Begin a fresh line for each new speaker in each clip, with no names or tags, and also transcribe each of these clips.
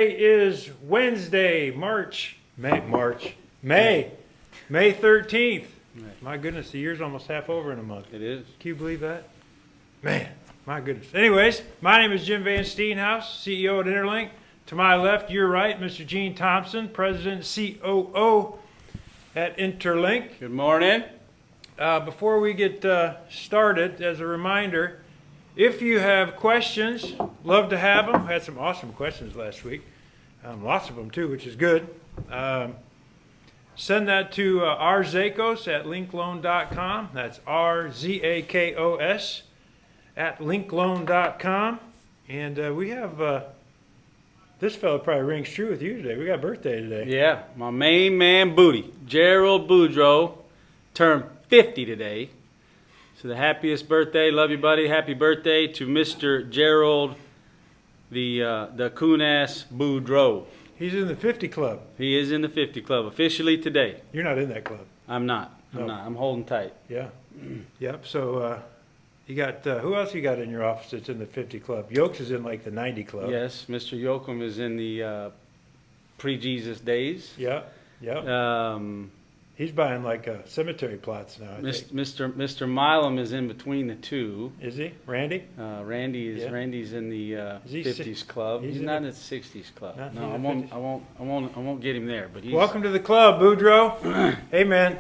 Is Wednesday, May 13th. My goodness, the year's almost half over in a month.
It is.
Can you believe that? Man, my goodness. Anyways, my name is Jim Van Steenhouse, CEO at Interlink. To my left, your right, Mr. Gene Thompson, President COO at Interlink.
Good morning.
Before we get started, as a reminder, if you have questions, love to have them. Had some awesome questions last week. Lots of them too, which is good. Send that to rzakos at linkloan.com. That's RZAKOS at linkloan.com. And we have, this fellow probably rings true with you today. We got a birthday today.
Yeah, my main man Booty, Gerald Boudreaux, turned 50 today. So the happiest birthday, love you buddy, happy birthday to Mr. Gerald, the Kunas Boudreaux.
He's in the 50 club.
He is in the 50 club officially today.
You're not in that club.
I'm not. I'm holding tight.
Yeah. Yep. So you got, who else you got in your office that's in the 50 club? Yokes is in like the 90 club.
Yes, Mr. Yoakum is in the pre-Jesus days.
Yeah. Yeah. He's buying like cemetery plots now. I think.
Mr. Milam is in between the two.
Is he? Randy?
Randy's in the 50s club. He's not in the 60s club. No, I won't get him there. But he's
welcome to the club, Boudreaux. Hey man,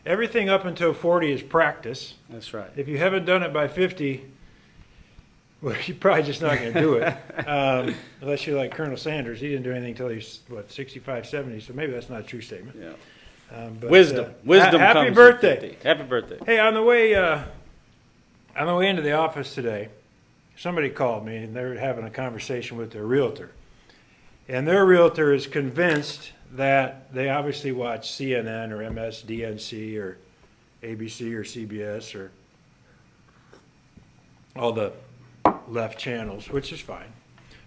everything up until 40 is practice.
That's right.
If you haven't done it by 50, well, you're probably just not going to do it. Unless you're like Colonel Sanders. He didn't do anything until he's, 65, 70. So maybe that's not a true statement.
Yeah.
But,
wisdom.
Happy
comes
birthday.
Happy birthday.
Hey, on the way into the office today, somebody called me and they're having a conversation with their realtor. And their realtor is convinced that they obviously watch CNN or MSDNC or ABC or CBS or all the left channels, which is fine.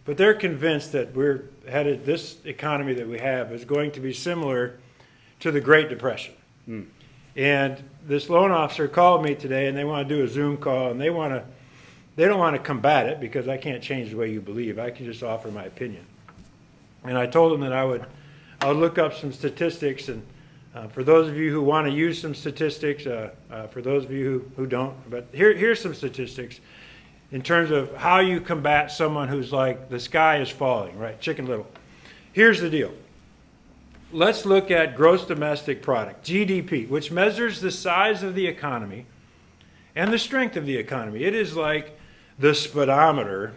But they're convinced that we're headed, this economy that we have is going to be similar to the Great Depression. And this loan officer called me today and they want to do a Zoom call and they don't want to combat it because I can't change the way you believe. I can just offer my opinion. And I told them that I would look up some statistics, and for those of you who want to use some statistics, for those of you who don't, but here's some statistics in terms of how you combat someone who's like, the sky is falling, right? Chicken Little. Here's the deal. Let's look at gross domestic product, GDP, which measures the size of the economy and the strength of the economy. It is like the speedometer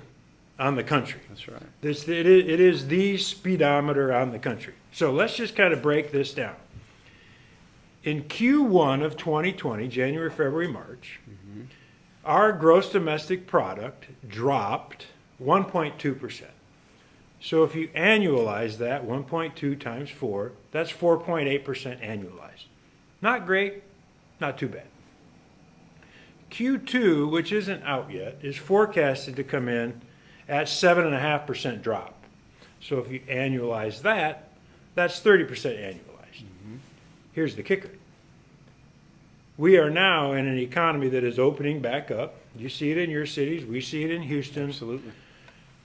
on the country.
That's right.
It is the speedometer on the country. So let's just kind of break this down. In Q1 of 2020, January, February, March, our gross domestic product dropped 1.2%. So if you annualize that, 1.2 times 4, that's 4.8% annualized. Not great, not too bad. Q2, which isn't out yet, is forecasted to come in at 7.5% drop. So if you annualize that, that's 30% annualized. Here's the kicker. We are now in an economy that is opening back up. You see it in your cities. We see it in Houston.
Absolutely.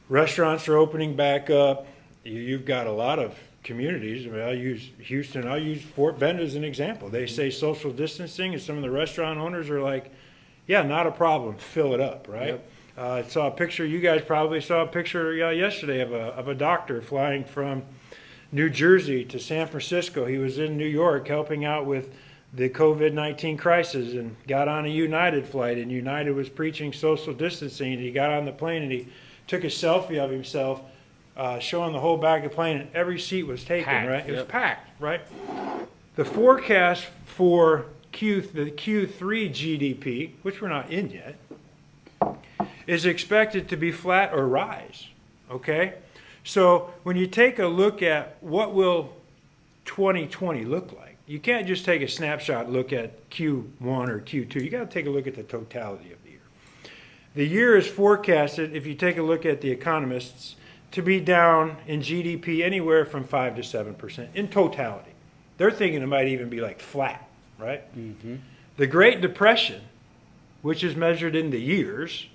Restaurants are opening back up. You've got a lot of communities. I mean, I'll use Houston. I'll use Fort Bend as an example. They say social distancing, and some of the restaurant owners are like, yeah, not a problem. Fill it up, right?
Yep.
I saw a picture. You guys probably saw a picture yesterday of a doctor flying from New Jersey to San Francisco. He was in New York helping out with the COVID-19 crisis and got on a United flight, and United was preaching social distancing, and he got on the plane and he took a selfie of himself showing the whole back of the plane, and every seat was taken,
packed,
right? It was
yep.
packed, right? The forecast for the Q3 GDP, which we're not in yet, is expected to be flat or rise, okay? So when you take a look at what will 2020 look like, you can't just take a snapshot look at Q1 or Q2. You got to take a look at the totality of the year. The year is forecasted, if you take a look at the economists, to be down in GDP anywhere from 5 to 7% in totality. They're thinking it might even be like flat, right? The Great Depression, which is measured in the years,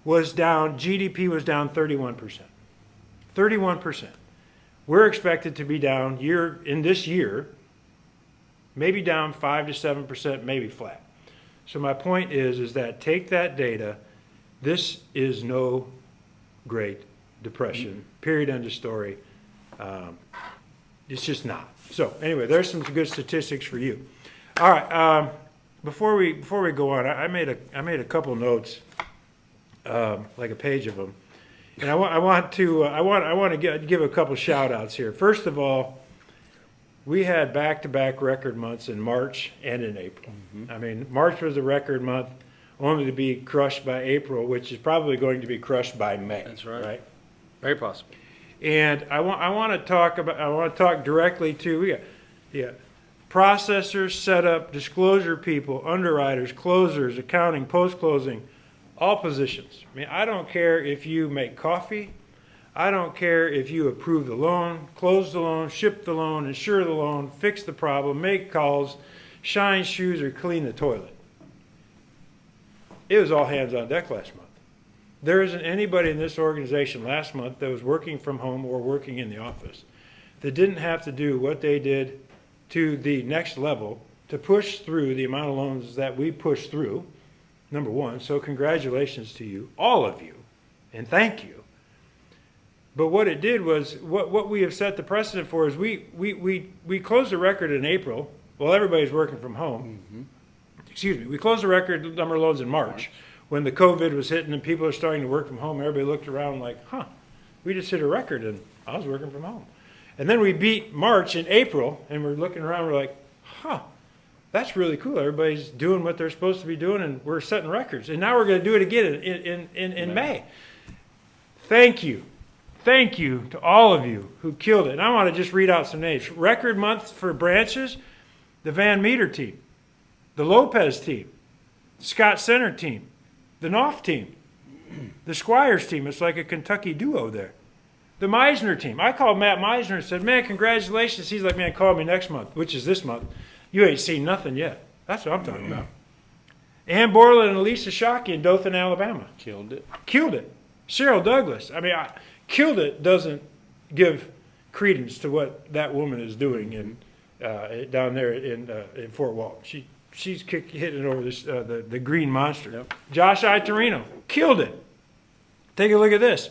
was down, GDP was down 31%. 31%. We're expected to be down in this year, maybe down 5 to 7%, maybe flat. So my point is that take that data. This is no Great Depression. Period. End of story. It's just not. So anyway, there's some good statistics for you. All right. Before we go on, I made a couple notes, like a page of them, and I want to give a couple shout outs here. First of all, we had back-to-back record months in March and in April. I mean, March was a record month, only to be crushed by April, which is probably going to be crushed by May.
That's right.
Right.
Very possible.
And I want to talk directly to processors, setup, disclosure people, underwriters, closers, accounting, post-closing, all positions. I mean, I don't care if you make coffee. I don't care if you approve the loan, close the loan, ship the loan, insure the loan, fix the problem, make calls, shine shoes, or clean the toilet. It was all hands on deck last month. There isn't anybody in this organization last month that was working from home or working in the office that didn't have to do what they did to the next level to push through the amount of loans that we pushed through, number one. So congratulations to you, all of you, and thank you. But what it did was, what we have set the precedent for is we closed the record in April while everybody's working from home. Excuse me. We closed the record number of loans in March when the COVID was hitting and people are starting to work from home. Everybody looked around like, we just hit a record and I was working from home. And then we beat March in April and we're looking around, we're like, that's really cool. Everybody's doing what they're supposed to be doing and we're setting records. And now we're going to do it again in May. Thank you. Thank you to all of you who killed it. And I want to just read out some names. Record month for branches, the Van Meter team, the Lopez team, Scott Center team, the Knopf team, the Squires team. It's like a Kentucky duo there. The Meisner team. I called Matt Meisner and said, man, congratulations. He's like, man, call me next month, which is this month. You ain't seen nothing yet. That's what I'm talking about. Ann Borland and Elisa Shockey in Dothan, Alabama.
Killed it.
Killed it. Cheryl Douglas. I mean, killed it doesn't give credence to what that woman is doing down there in Fort Walton. She's hitting over this the green monster.
Yep.
Josh Itorino killed it. Take a look at this.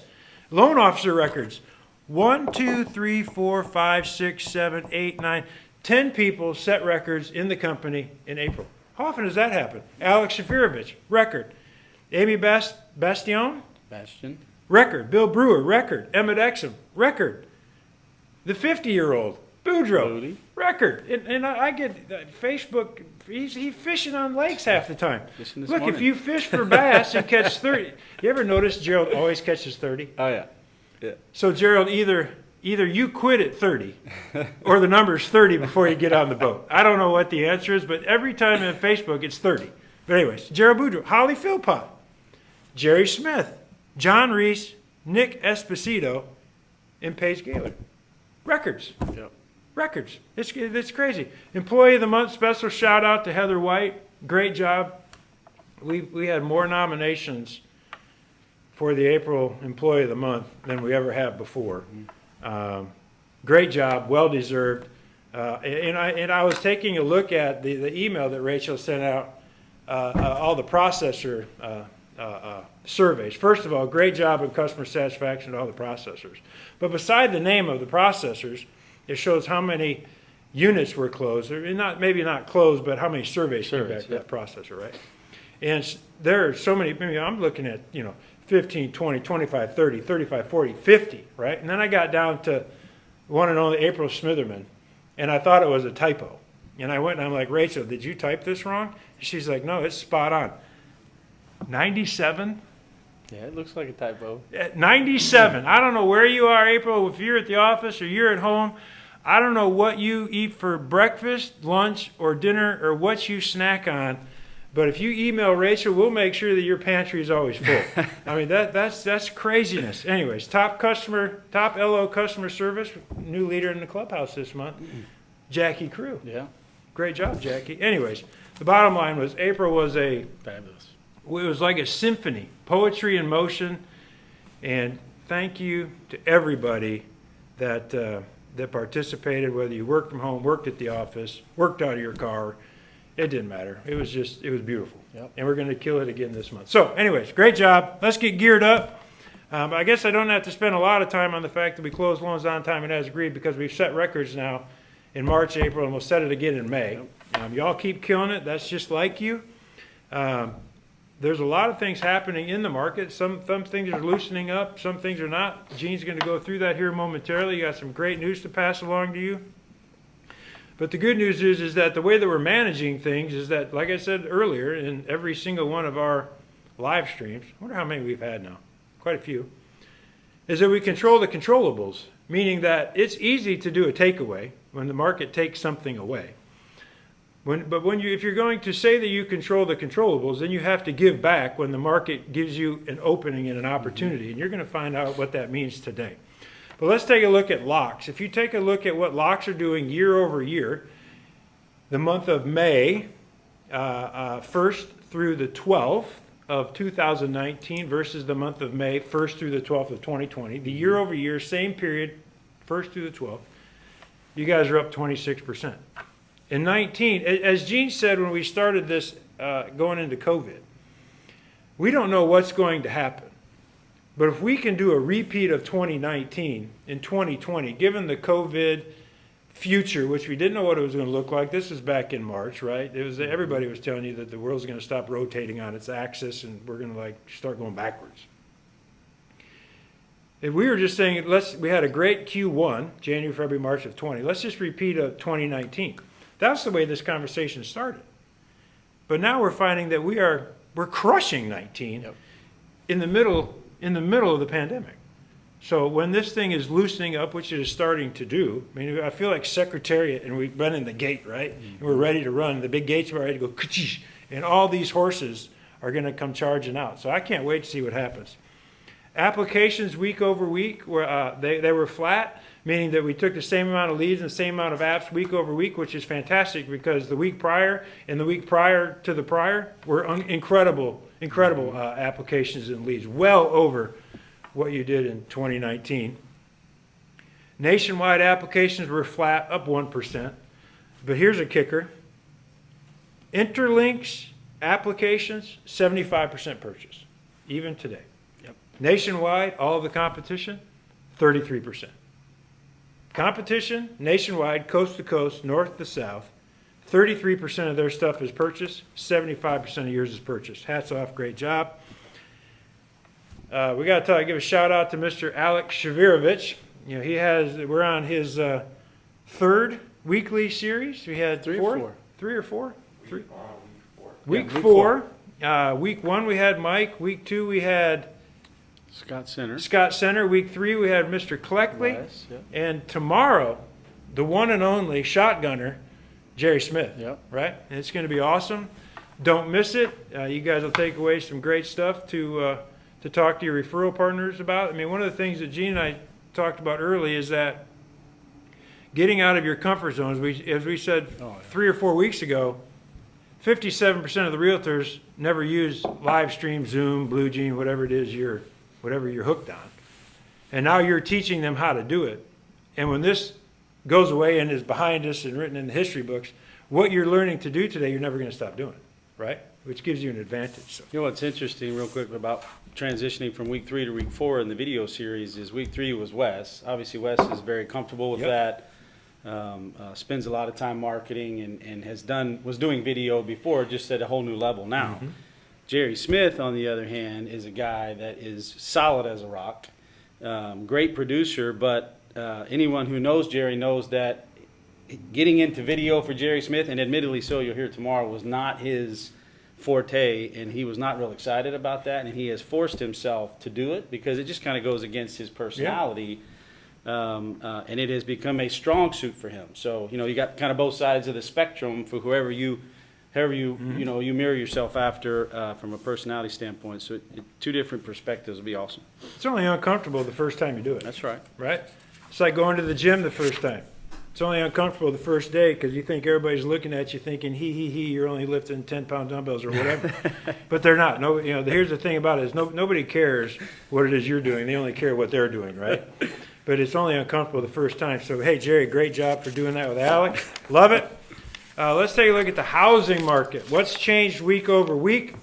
Loan officer records. 1, 2, 3, 4, 5, 6, 7, 8, 9, 10 people set records in the company in April. How often does that happen? Alex Shafirovich, record. Amy Bastion, record. Bill Brewer, record. Emmett Exum, record. The 50-year-old, Boudreaux, record. And I get Facebook, he's fishing on lakes half the time. Look, if you fish for bass and catch 30, you ever notice Gerald always catches 30?
Oh, yeah.
So, Gerald, either you quit at 30 or the number's 30 before you get on the boat. I don't know what the answer is, but every time on Facebook, it's 30. But anyways, Gerald Boudreaux, Holly Philpott, Jerry Smith, John Reese, Nick Esposito, and Paige Gaylor. Records.
Yep.
Records. It's crazy. Employee of the Month special shout out to Heather White. Great job. We had more nominations for the April Employee of the Month than we ever have before. Great job. Well deserved. And I was taking a look at the email that Rachel sent out, all the processor surveys. First of all, great job in customer satisfaction to all the processors. But beside the name of the processors, it shows how many units were closed, or maybe not closed, but how many surveys came back to that processor, right? And there are so many. I mean, I'm looking at 15, 20, 25, 30, 35, 40, 50, right? And then I got down to one and only April Smitherman, and I thought it was a typo. And I went and I'm like, Rachel, did you type this wrong? And she's like, no, it's spot on. 97.
Yeah, it looks like a typo.
97. I don't know where you are, April, if you're at the office or you're at home. I don't know what you eat for breakfast, lunch, or dinner, or what you snack on. But if you email Rachel, we'll make sure that your pantry is always full. I mean, that's craziness. Anyways, top LO customer service, new leader in the clubhouse this month, Jackie Crew.
Yeah.
Great job, Jackie. Anyways, the bottom line was April was fabulous. It was like a symphony, poetry in motion, and thank you to everybody that that participated, whether you worked from home, worked at the office, worked out of your car. It didn't matter. It was beautiful.
Yep.
And we're going to kill it again this month. So anyways, great job. Let's get geared up. I guess I don't have to spend a lot of time on the fact that we close loans on time and as agreed, because we've set records now in March, April, and we'll set it again in May. Y'all keep killing it. That's just like you. There's a lot of things happening in the market. Some things are loosening up. Some things are not. Gene's going to go through that here momentarily. You got some great news to pass along to you. But the good news is that the way that we're managing things is that, like I said earlier, in every single one of our live streams, I wonder how many we've had now, quite a few, is that we control the controllables, meaning that it's easy to do a takeaway when the market takes something away. If you're going to say that you control the controllables, then you have to give back when the market gives you an opening and an opportunity, and you're going to find out what that means today. But let's take a look at locks. If you take a look at what locks are doing year over year, the month of May, 1st through the 12th of 2019 versus the month of May, 1st through the 12th of 2020, the year over year, same period, 1st through the 12th, you guys are up 26%. In 19, as Gene said when we started this going into COVID, we don't know what's going to happen. But if we can do a repeat of 2019 in 2020, given the COVID future, which we didn't know what it was going to look like, this was back in March, right? It was everybody was telling you that the world's going to stop rotating on its axis and we're going to start going backwards. If we were just saying, we had a great Q1, January, February, March of 20. Let's just repeat of 2019. That's the way this conversation started. But now we're finding that we're crushing 19 in the middle of the pandemic. So when this thing is loosening up, which it is starting to do, I mean, I feel like Secretariat, and we've been in the gate, right? And we're ready to run. The big gates are ready to go, and all these horses are going to come charging out. So I can't wait to see what happens. Applications week over week, they were flat, meaning that we took the same amount of leads and the same amount of apps week over week, which is fantastic because the week prior and the week prior to the prior were incredible applications and leads, well over what you did in 2019. Nationwide applications were flat, up 1%. But here's a kicker. Interlinks applications, 75% purchase, even today.
Yep.
Nationwide, all of the competition, 33%. Competition, nationwide, coast to coast, north to south, 33% of their stuff is purchased, 75% of yours is purchased. Hats off, great job. We got to give a shout out to Mr. Alex Shavirovich. You know, we're on his third weekly series. We had three or four. Week four. Week one we had Mike. Week two we had
Scott Center.
Week three we had Mr. Cleckley.
Nice, yep.
And tomorrow, the one and only shotgunner, Jerry Smith.
Yep.
Right? And it's going to be awesome. Don't miss it. You guys will take away some great stuff to talk to your referral partners about. I mean, one of the things that Gene and I talked about early is that getting out of your comfort zones. As we said 3 or 4 weeks ago, 57% of the realtors never use live stream, Zoom, Blue Gene, whatever it is whatever you're hooked on. And now you're teaching them how to do it. And when this goes away and is behind us and written in the history books, what you're learning to do today, you're never going to stop doing, right? Which gives you an advantage. So.
You know what's interesting, real quick, about transitioning from week 3 to week 4 in the video series is week 3 was Wes. Obviously, Wes is very comfortable with that. Spends a lot of time marketing and was doing video before, just at a whole new level now. Mm-hmm. Jerry Smith, on the other hand, is a guy that is solid as a rock, great producer, but anyone who knows Jerry knows that getting into video for Jerry Smith, and admittedly so, you'll hear tomorrow, was not his forte, and he was not real excited about that, and he has forced himself to do it because it just kind of goes against his personality. And it has become a strong suit for him. So, you got kind of both sides of the spectrum for whoever you mirror yourself after from a personality standpoint. So, two different perspectives would be awesome.
It's only uncomfortable the first time you do it.
That's right.
Right? It's like going to the gym the first time. It's only uncomfortable the first day because you think everybody's looking at you thinking, he, you're only lifting 10-pound dumbbells or whatever. But they're not. No, here's the thing about it is nobody cares what it is you're doing. They only care what they're doing, right? But it's only uncomfortable the first time. So, hey, Jerry, great job for doing that with Alec. Love it. Let's take a look at the housing market. What's changed week over week?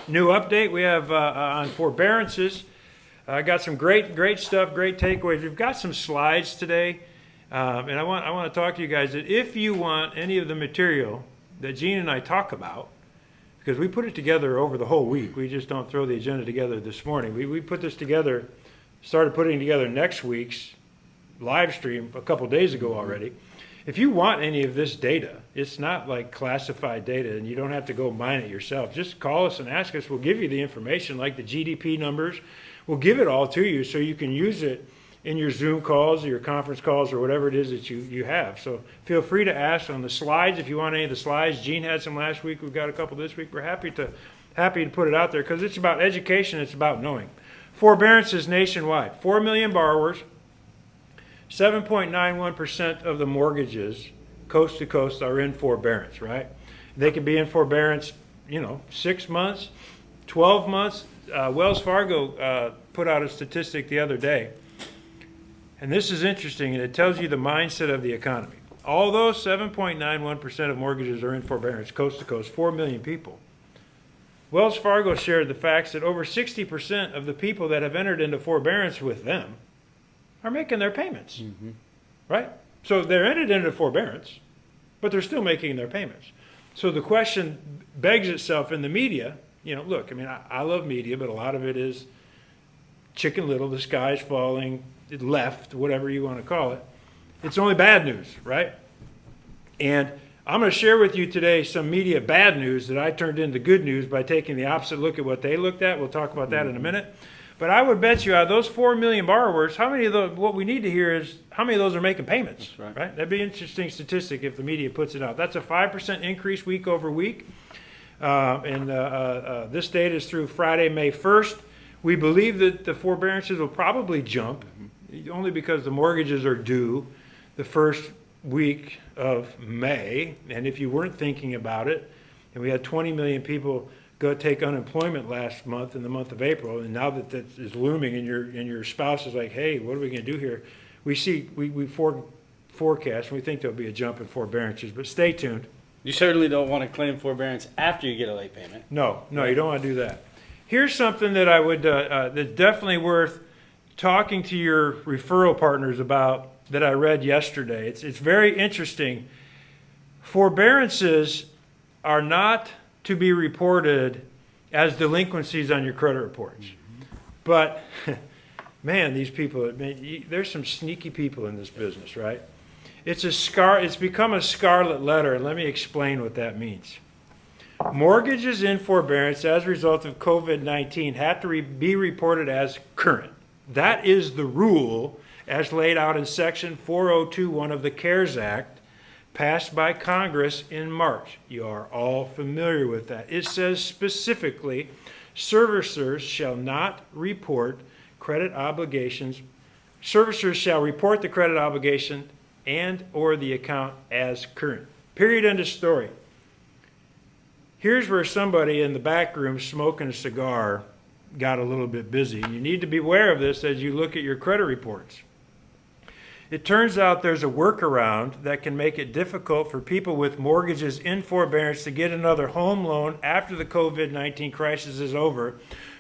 New update we have on forbearances. I got some great stuff, great takeaways. We've got some slides today. And I want to talk to you guys that if you want any of the material that Gene and I talk about, because we put it together over the whole week. We just don't throw the agenda together this morning. We put this together, started putting together next week's live stream a couple days ago already. If you want any of this data, it's not like classified data and you don't have to go mine it yourself. Just call us and ask us. We'll give you the information like the GDP numbers. We'll give it all to you so you can use it in your Zoom calls or your conference calls or whatever it is that you have. So feel free to ask on the slides if you want any of the slides. Gene had some last week. We've got a couple this week. We're happy to put it out there because it's about education. It's about knowing. Forbearances nationwide. 4 million borrowers. 7.91% of the mortgages coast to coast are in forbearance, right? They can be in forbearance, 6 months, 12 months. Wells Fargo put out a statistic the other day. And this is interesting, and it tells you the mindset of the economy. Although 7.91% of mortgages are in forbearance, coast to coast, 4 million people, Wells Fargo shared the facts that over 60% of the people that have entered into forbearance with them are making their payments, right? So they're entered into forbearance, but they're still making their payments. So the question begs itself in the media, look, I love media, but a lot of it is Chicken Little, the sky's falling, left, whatever you want to call it. It's only bad news, right? And I'm going to share with you today some media bad news that I turned into good news by taking the opposite look at what they looked at. We'll talk about that in a minute. But I would bet you out of those 4 million borrowers, how many of those, what we need to hear is how many of those are making payments, right? That'd be an interesting statistic if the media puts it out. That's a 5% increase week over week. This data is through Friday, May 1st. We believe that the forbearances will probably jump only because the mortgages are due the first week of May. And if you weren't thinking about it, and we had 20 million people go take unemployment last month in the month of April, and now that is looming and your spouse is like, hey, what are we going to do here? We forecast, and we think there'll be a jump in forbearances, but stay tuned.
You certainly don't want to claim forbearance after you get a late payment.
No, you don't want to do that. Here's something that I would that's definitely worth talking to your referral partners about that I read yesterday. It's very interesting. Forbearances are not to be reported as delinquencies on your credit reports. But, man, these people, there's some sneaky people in this business, right? It's become a scarlet letter, and let me explain what that means. Mortgages in forbearance as a result of COVID-19 have to be reported as current. That is the rule as laid out in Section 4021 of the CARES Act, passed by Congress in March. You are all familiar with that. It says specifically, servicers shall not report credit obligations. Servicers shall report the credit obligation and or the account as current. Period, end of story. Here's where somebody in the back room smoking a cigar got a little bit busy. You need to be aware of this as you look at your credit reports. It turns out there's a workaround that can make it difficult for people with mortgages in forbearance to get another home loan after the COVID-19 crisis is over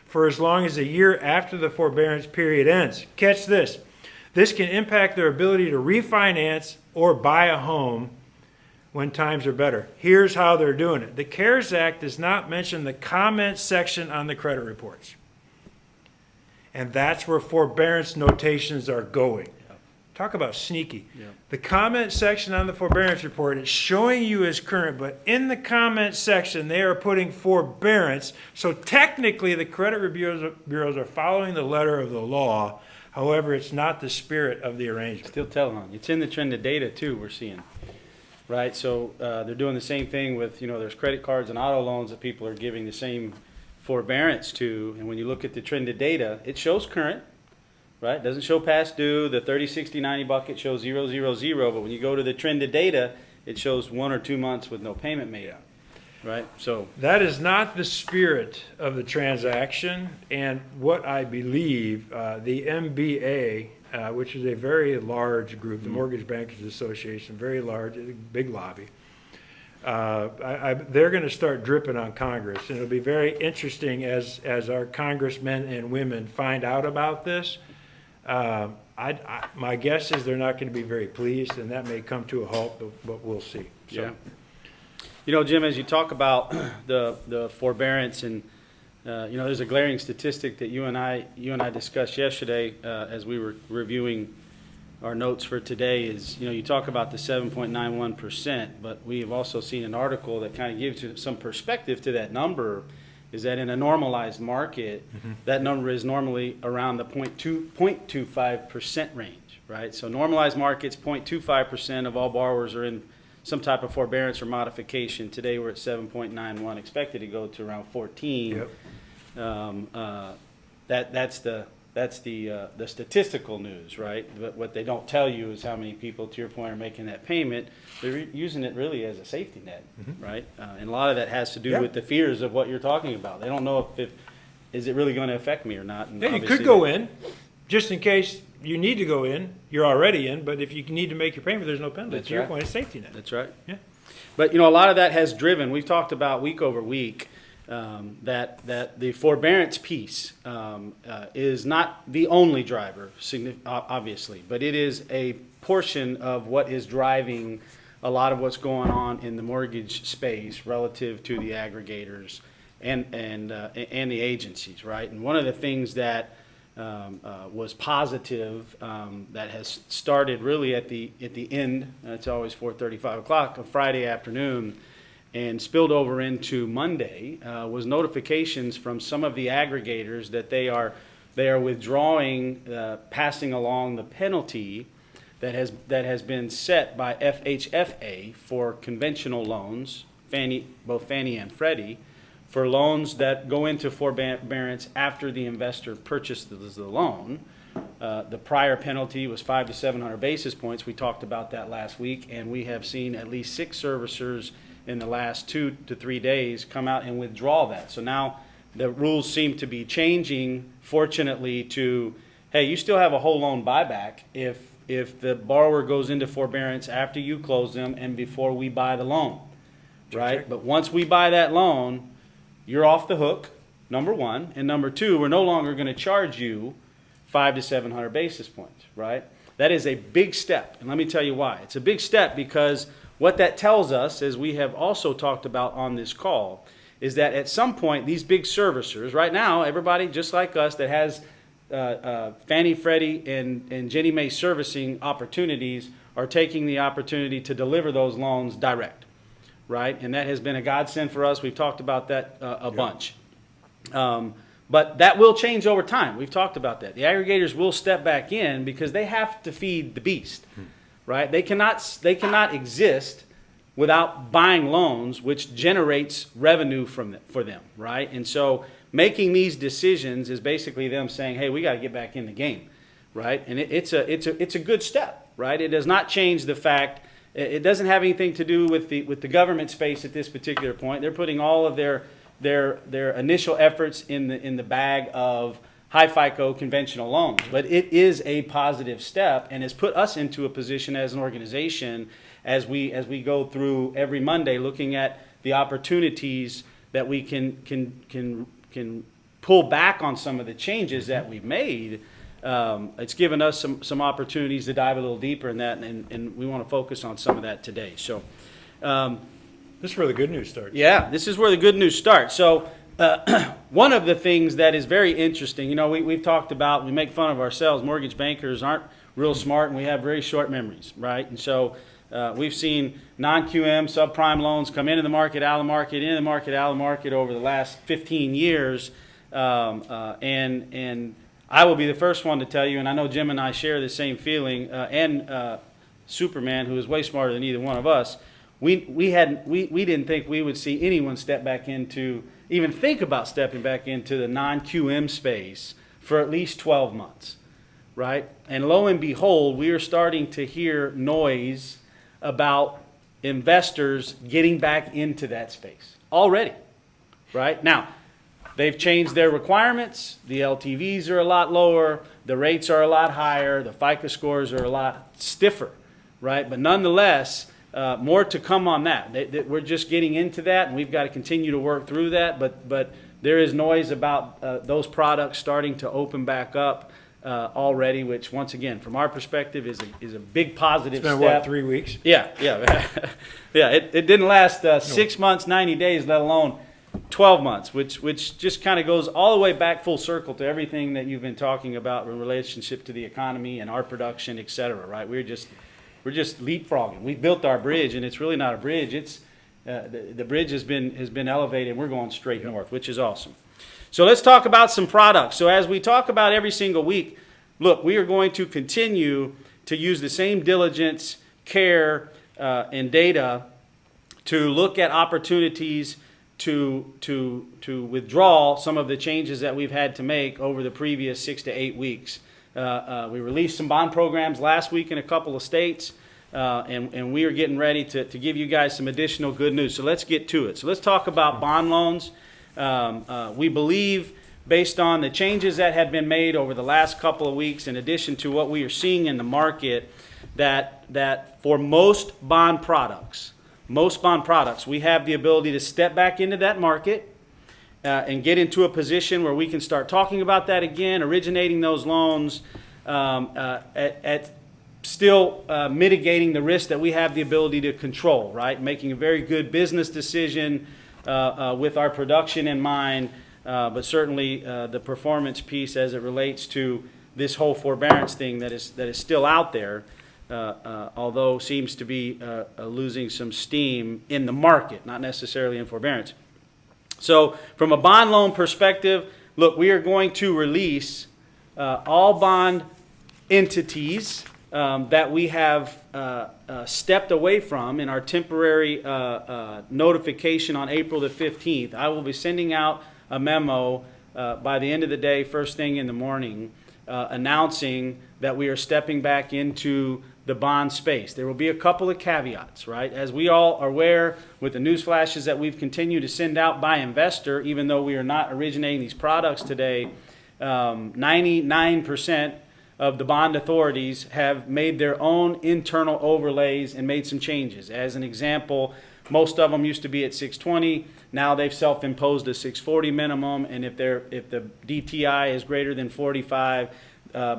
for as long as a year after the forbearance period ends. Catch this. This can impact their ability to refinance or buy a home when times are better. Here's how they're doing it. The CARES Act does not mention the comment section on the credit reports. And that's where forbearance notations are going. Talk about sneaky.
Yeah.
The comment section on the forbearance report is showing you as current, but in the comment section, they are putting forbearance. So technically, the credit bureaus are following the letter of the law. However, it's not the spirit of the arrangement.
Still telling on. It's in the trend of data, too, we're seeing. Right? So they're doing the same thing with, there's credit cards and auto loans that people are giving the same forbearance to. And when you look at the trend of data, it shows current. right? It doesn't show past due. The 30, 60, 90 bucket shows 0, 0, 0. But when you go to the trended data, it shows 1 or 2 months with no payment made. Right? So
That is not the spirit of the transaction, and what I believe, the MBA, which is a very large group, the Mortgage Bankers Association, very large, big lobby, they're going to start dripping on Congress, and it'll be very interesting as our congressmen and women find out about this. My guess is they're not going to be very pleased, and that may come to a halt, but we'll see. So.
yeah. You know, Jim, as you talk about the forbearance, and there's a glaring statistic that you and I discussed yesterday as we were reviewing our notes for today. Is you talk about the 7.91%, but we have also seen an article that kind of gives you some perspective to that number. Is that in a normalized market, that number is normally around the 0.25% range, right? So normalized markets, 0.25% of all borrowers are in some type of forbearance or modification. Today we're at 7.91, expected to go to around 14.
Yep.
That's the statistical news, right? But what they don't tell you is how many people, to your point, are making that payment. They're using it really as a safety net, right? And a lot of that has to do
Yeah.
with the fears of what you're talking about. They don't know if is it really going to affect me or not. And
Yeah, you
obviously
could go in, just in case you need to go in. You're already in, but if you need to make your payment, there's no penalty.
That's
To your
right.
point, it's safety net.
That's right.
Yeah.
But a lot of that has driven. We've talked about week over week that the forbearance piece is not the only driver, obviously, but it is a portion of what is driving a lot of what's going on in the mortgage space relative to the aggregators and the agencies, right? And one of the things that was positive that has started really at the end. It's always 4:30, 5 o'clock, a Friday afternoon, and spilled over into Monday was notifications from some of the aggregators that they are withdrawing, passing along the penalty that has been set by FHFA for conventional loans, both Fannie and Freddie, for loans that go into forbearance after the investor purchases the loan. The prior penalty was 500 to 700 basis points. We talked about that last week, and we have seen at least 6 servicers in the last 2 to 3 days come out and withdraw that. So now the rules seem to be changing, fortunately, to, hey, you still have a whole loan buyback if the borrower goes into forbearance after you close them and before we buy the loan, right? But once we buy that loan, you're off the hook, number one. And number two, we're no longer going to charge you 500 to 700 basis points, right? That is a big step. And let me tell you why. It's a big step because what that tells us, as we have also talked about on this call, is that at some point, these big servicers, right now, everybody just like us that has Fannie, Freddie, and Ginnie Mae servicing opportunities are taking the opportunity to deliver those loans direct, right? And that has been a godsend for us. We've talked about that a bunch. But that will change over time. We've talked about that. The aggregators will step back in because they have to feed the beast, right? They cannot exist without buying loans, which generates revenue for them, right? And so making these decisions is basically them saying, hey, we got to get back in the game, right? And it's a good step, right? It does not change the fact. It doesn't have anything to do with the government space at this particular point. They're putting all of their initial efforts in the bag of high FICO conventional loans. But it is a positive step and has put us into a position as an organization as we go through every Monday looking at the opportunities that we can pull back on some of the changes that we've made. It's given us some opportunities to dive a little deeper in that, and we want to focus on some of that today. So
This is where the good news starts.
yeah, this is where the good news starts. So one of the things that is very interesting, we've talked about, we make fun of ourselves, mortgage bankers aren't real smart and we have very short memories, right? And so we've seen non-QM subprime loans come into the market, out of the market, into the market, out of the market over the last 15 years. And I will be the first one to tell you, and I know Jim and I share the same feeling, and Superman, who is way smarter than either one of us, we didn't think we would see anyone step back into, even think about stepping back into the non-QM space for at least 12 months, right? And lo and behold, we are starting to hear noise about investors getting back into that space already, right? Now, they've changed their requirements. The LTVs are a lot lower. The rates are a lot higher. The FICO scores are a lot stiffer, right? But nonetheless, more to come on that. We're just getting into that, and we've got to continue to work through that. But there is noise about those products starting to open back up already, which once again, from our perspective, is a big positive
It's been,
step.
what, 3 weeks?
Yeah. Yeah, it didn't last 6 months, 90 days, let alone 12 months, which just kind of goes all the way back full circle to everything that you've been talking about in relationship to the economy and our production, et cetera, right? We're just leapfrogging. We built our bridge, and it's really not a bridge. It's the bridge has been elevated, and we're going straight north, which is awesome. So let's talk about some products. So as we talk about every single week, look, we are going to continue to use the same diligence, care, and data to look at opportunities to withdraw some of the changes that we've had to make over the previous 6 to 8 weeks. We released some bond programs last week in a couple of states, and we are getting ready to give you guys some additional good news. So let's get to it. So let's talk about bond loans. We believe, based on the changes that have been made over the last couple of weeks, in addition to what we are seeing in the market, that for most bond products, we have the ability to step back into that market and get into a position where we can start talking about that again, originating those loans, at still mitigating the risk that we have the ability to control, right? Making a very good business decision with our production in mind, but certainly the performance piece as it relates to this whole forbearance thing that is still out there. Although seems to be losing some steam in the market, not necessarily in forbearance. So from a bond loan perspective, look, we are going to release all bond entities that we have stepped away from in our temporary notification on April the 15th. I will be sending out a memo by the end of the day, first thing in the morning, announcing that we are stepping back into the bond space. There will be a couple of caveats, right? As we all are aware, with the news flashes that we've continued to send out by investor, even though we are not originating these products today, 99% of the bond authorities have made their own internal overlays and made some changes. As an example, most of them used to be at 620. Now they've self-imposed a 640 minimum, and if the DTI is greater than 45,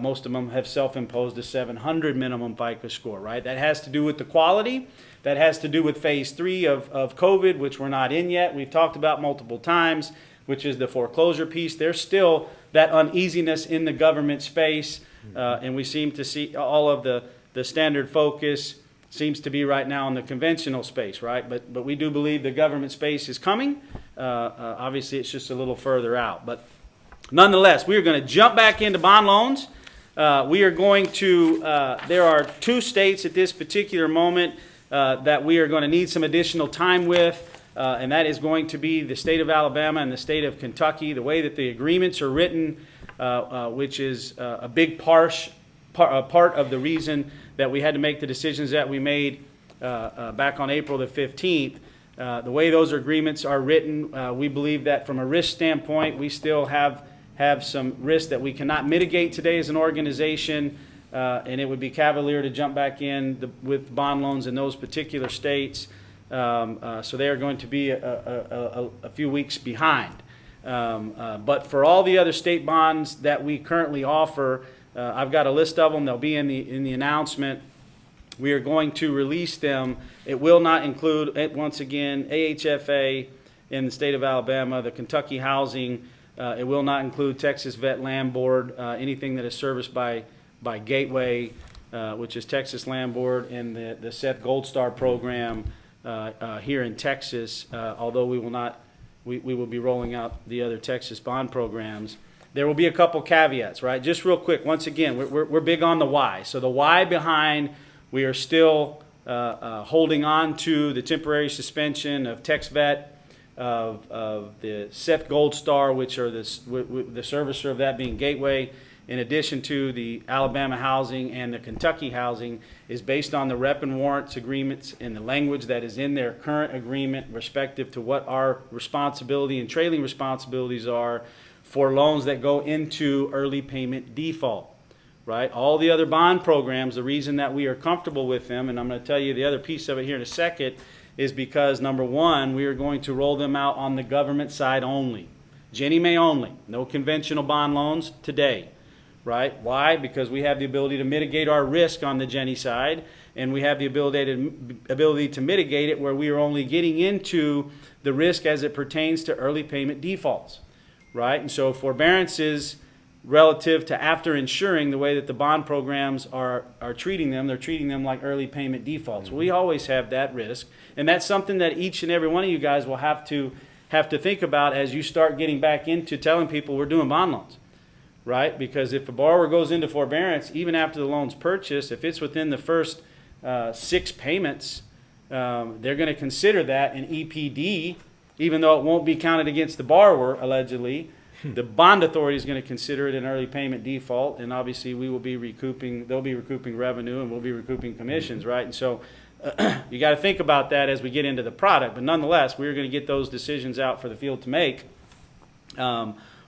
most of them have self-imposed a 700 minimum FICO score, right? That has to do with the quality. That has to do with phase 3 of COVID, which we're not in yet. We've talked about multiple times, which is the foreclosure piece. There's still that uneasiness in the government space, and we seem to see all of the standard focus seems to be right now in the conventional space, right? But we do believe the government space is coming. Obviously, it's just a little further out. But nonetheless, we are going to jump back into bond loans. We are going to, there are 2 states at this particular moment that we are going to need some additional time with, and that is going to be the state of Alabama and the state of Kentucky. The way that the agreements are written, which is a big part of the reason that we had to make the decisions that we made back on April the 15th. The way those agreements are written, we believe that from a risk standpoint, we still have some risk that we cannot mitigate today as an organization, and it would be cavalier to jump back in with bond loans in those particular states. So they are going to be a few weeks behind. But for all the other state bonds that we currently offer, I've got a list of them. They'll be in the announcement. We are going to release them. It will not include, once again, AHFA in the state of Alabama, the Kentucky Housing. It will not include Texas Vet Land Board, anything that is serviced by Gateway, which is Texas Land Board, and the Seth Gold Star program here in Texas, although we will be rolling out the other Texas bond programs. There will be a couple caveats, right? Just real quick, once again, we're big on the why. So the why behind, we are still holding on to the temporary suspension of TexVet, of the Seth Gold Star, which are the servicer of that being Gateway, in addition to the Alabama housing and the Kentucky housing, is based on the rep and warrants agreements and the language that is in their current agreement respective to what our responsibility and trailing responsibilities are for loans that go into early payment default, right? All the other bond programs, the reason that we are comfortable with them, and I'm going to tell you the other piece of it here in a second, is because, number one, we are going to roll them out on the government side only. Ginnie Mae only. No conventional bond loans today, right? Why? Because we have the ability to mitigate our risk on the Ginnie side, and we have the ability to mitigate it where we are only getting into the risk as it pertains to early payment defaults, right? And so forbearances relative to after insuring, the way that the bond programs are treating them, they're treating them like early payment defaults. We always have that risk, and that's something that each and every one of you guys will have to think about as you start getting back into telling people we're doing bond loans, right? Because if a borrower goes into forbearance, even after the loan's purchased, if it's within the first 6 payments, they're going to consider that an EPD, even though it won't be counted against the borrower, allegedly. The bond authority is going to consider it an early payment default, and obviously they'll be recouping revenue, and we'll be recouping commissions, right? And so you got to think about that as we get into the product. But nonetheless, we're going to get those decisions out for the field to make,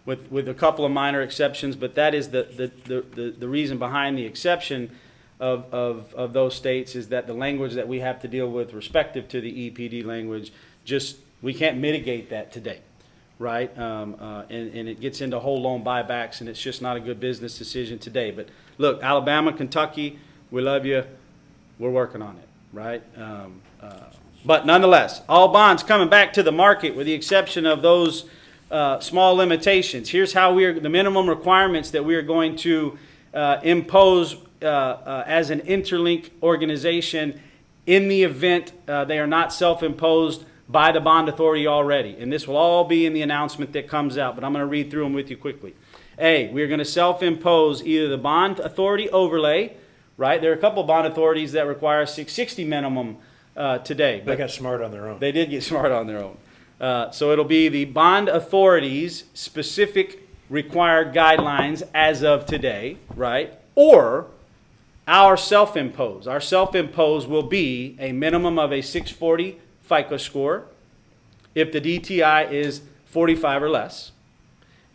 with a couple of minor exceptions. But that is the reason behind the exception of those states, is that the language that we have to deal with respective to the EPD language, we can't mitigate that today. Right, and it gets into whole loan buybacks, and it's just not a good business decision today. But look, Alabama, Kentucky, we love you. We're working on it, right? But nonetheless, all bonds coming back to the market, with the exception of those small limitations. Here's how the minimum requirements that we are going to impose as an interlink organization in the event they are not self-imposed by the bond authority already. And this will all be in the announcement that comes out, but I'm going to read through them with you quickly. A, we're going to self-impose either the bond authority overlay, right? There are a couple of bond authorities that require 660 minimum today.
They got smart on their own.
They did get smart on their own. So it'll be the bond authority's specific required guidelines as of today, right? Or our self-impose. Our self-impose will be a minimum of a 640 FICO score if the DTI is 45 or less,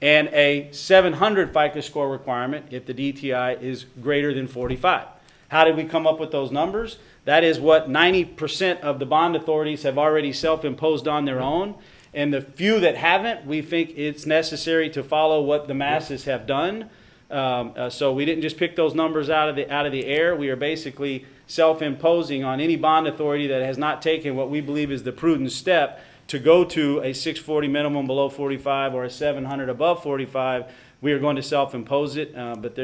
and a 700 FICO score requirement if the DTI is greater than 45. How did we come up with those numbers? That is what 90% of the bond authorities have already self-imposed on their own, and the few that haven't, we think it's necessary to follow what the masses have done. So we didn't just pick those numbers out of the air. We are basically self-imposing on any bond authority that has not taken what we believe is the prudent step to go to a 640 minimum below 45 or a 700 above 45. We are going to self-impose it, but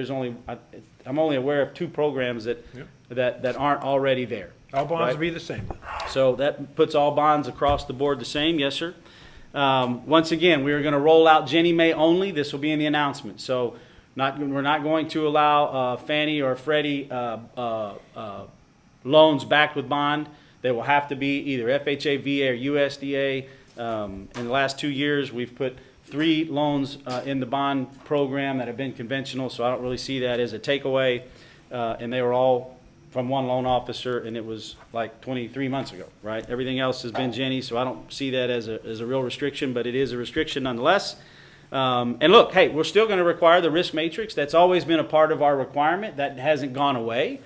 I'm only aware of 2 programs that aren't already there.
All bonds
right?
will be the same.
So that puts all bonds across the board the same. Yes, sir. Once again, we are going to roll out Ginnie Mae only. This will be in the announcement. So we're not going to allow Fannie or Freddie loans backed with bond. They will have to be either FHA, VA, or USDA. In the last 2 years, we've put 3 loans in the bond program that have been conventional, so I don't really see that as a takeaway. And they were all from one loan officer, and it was like 23 months ago, right? Everything else has been Ginnie, so I don't see that as a real restriction, but it is a restriction nonetheless. And look, hey, we're still going to require the risk matrix. That's always been a part of our requirement. That hasn't gone away.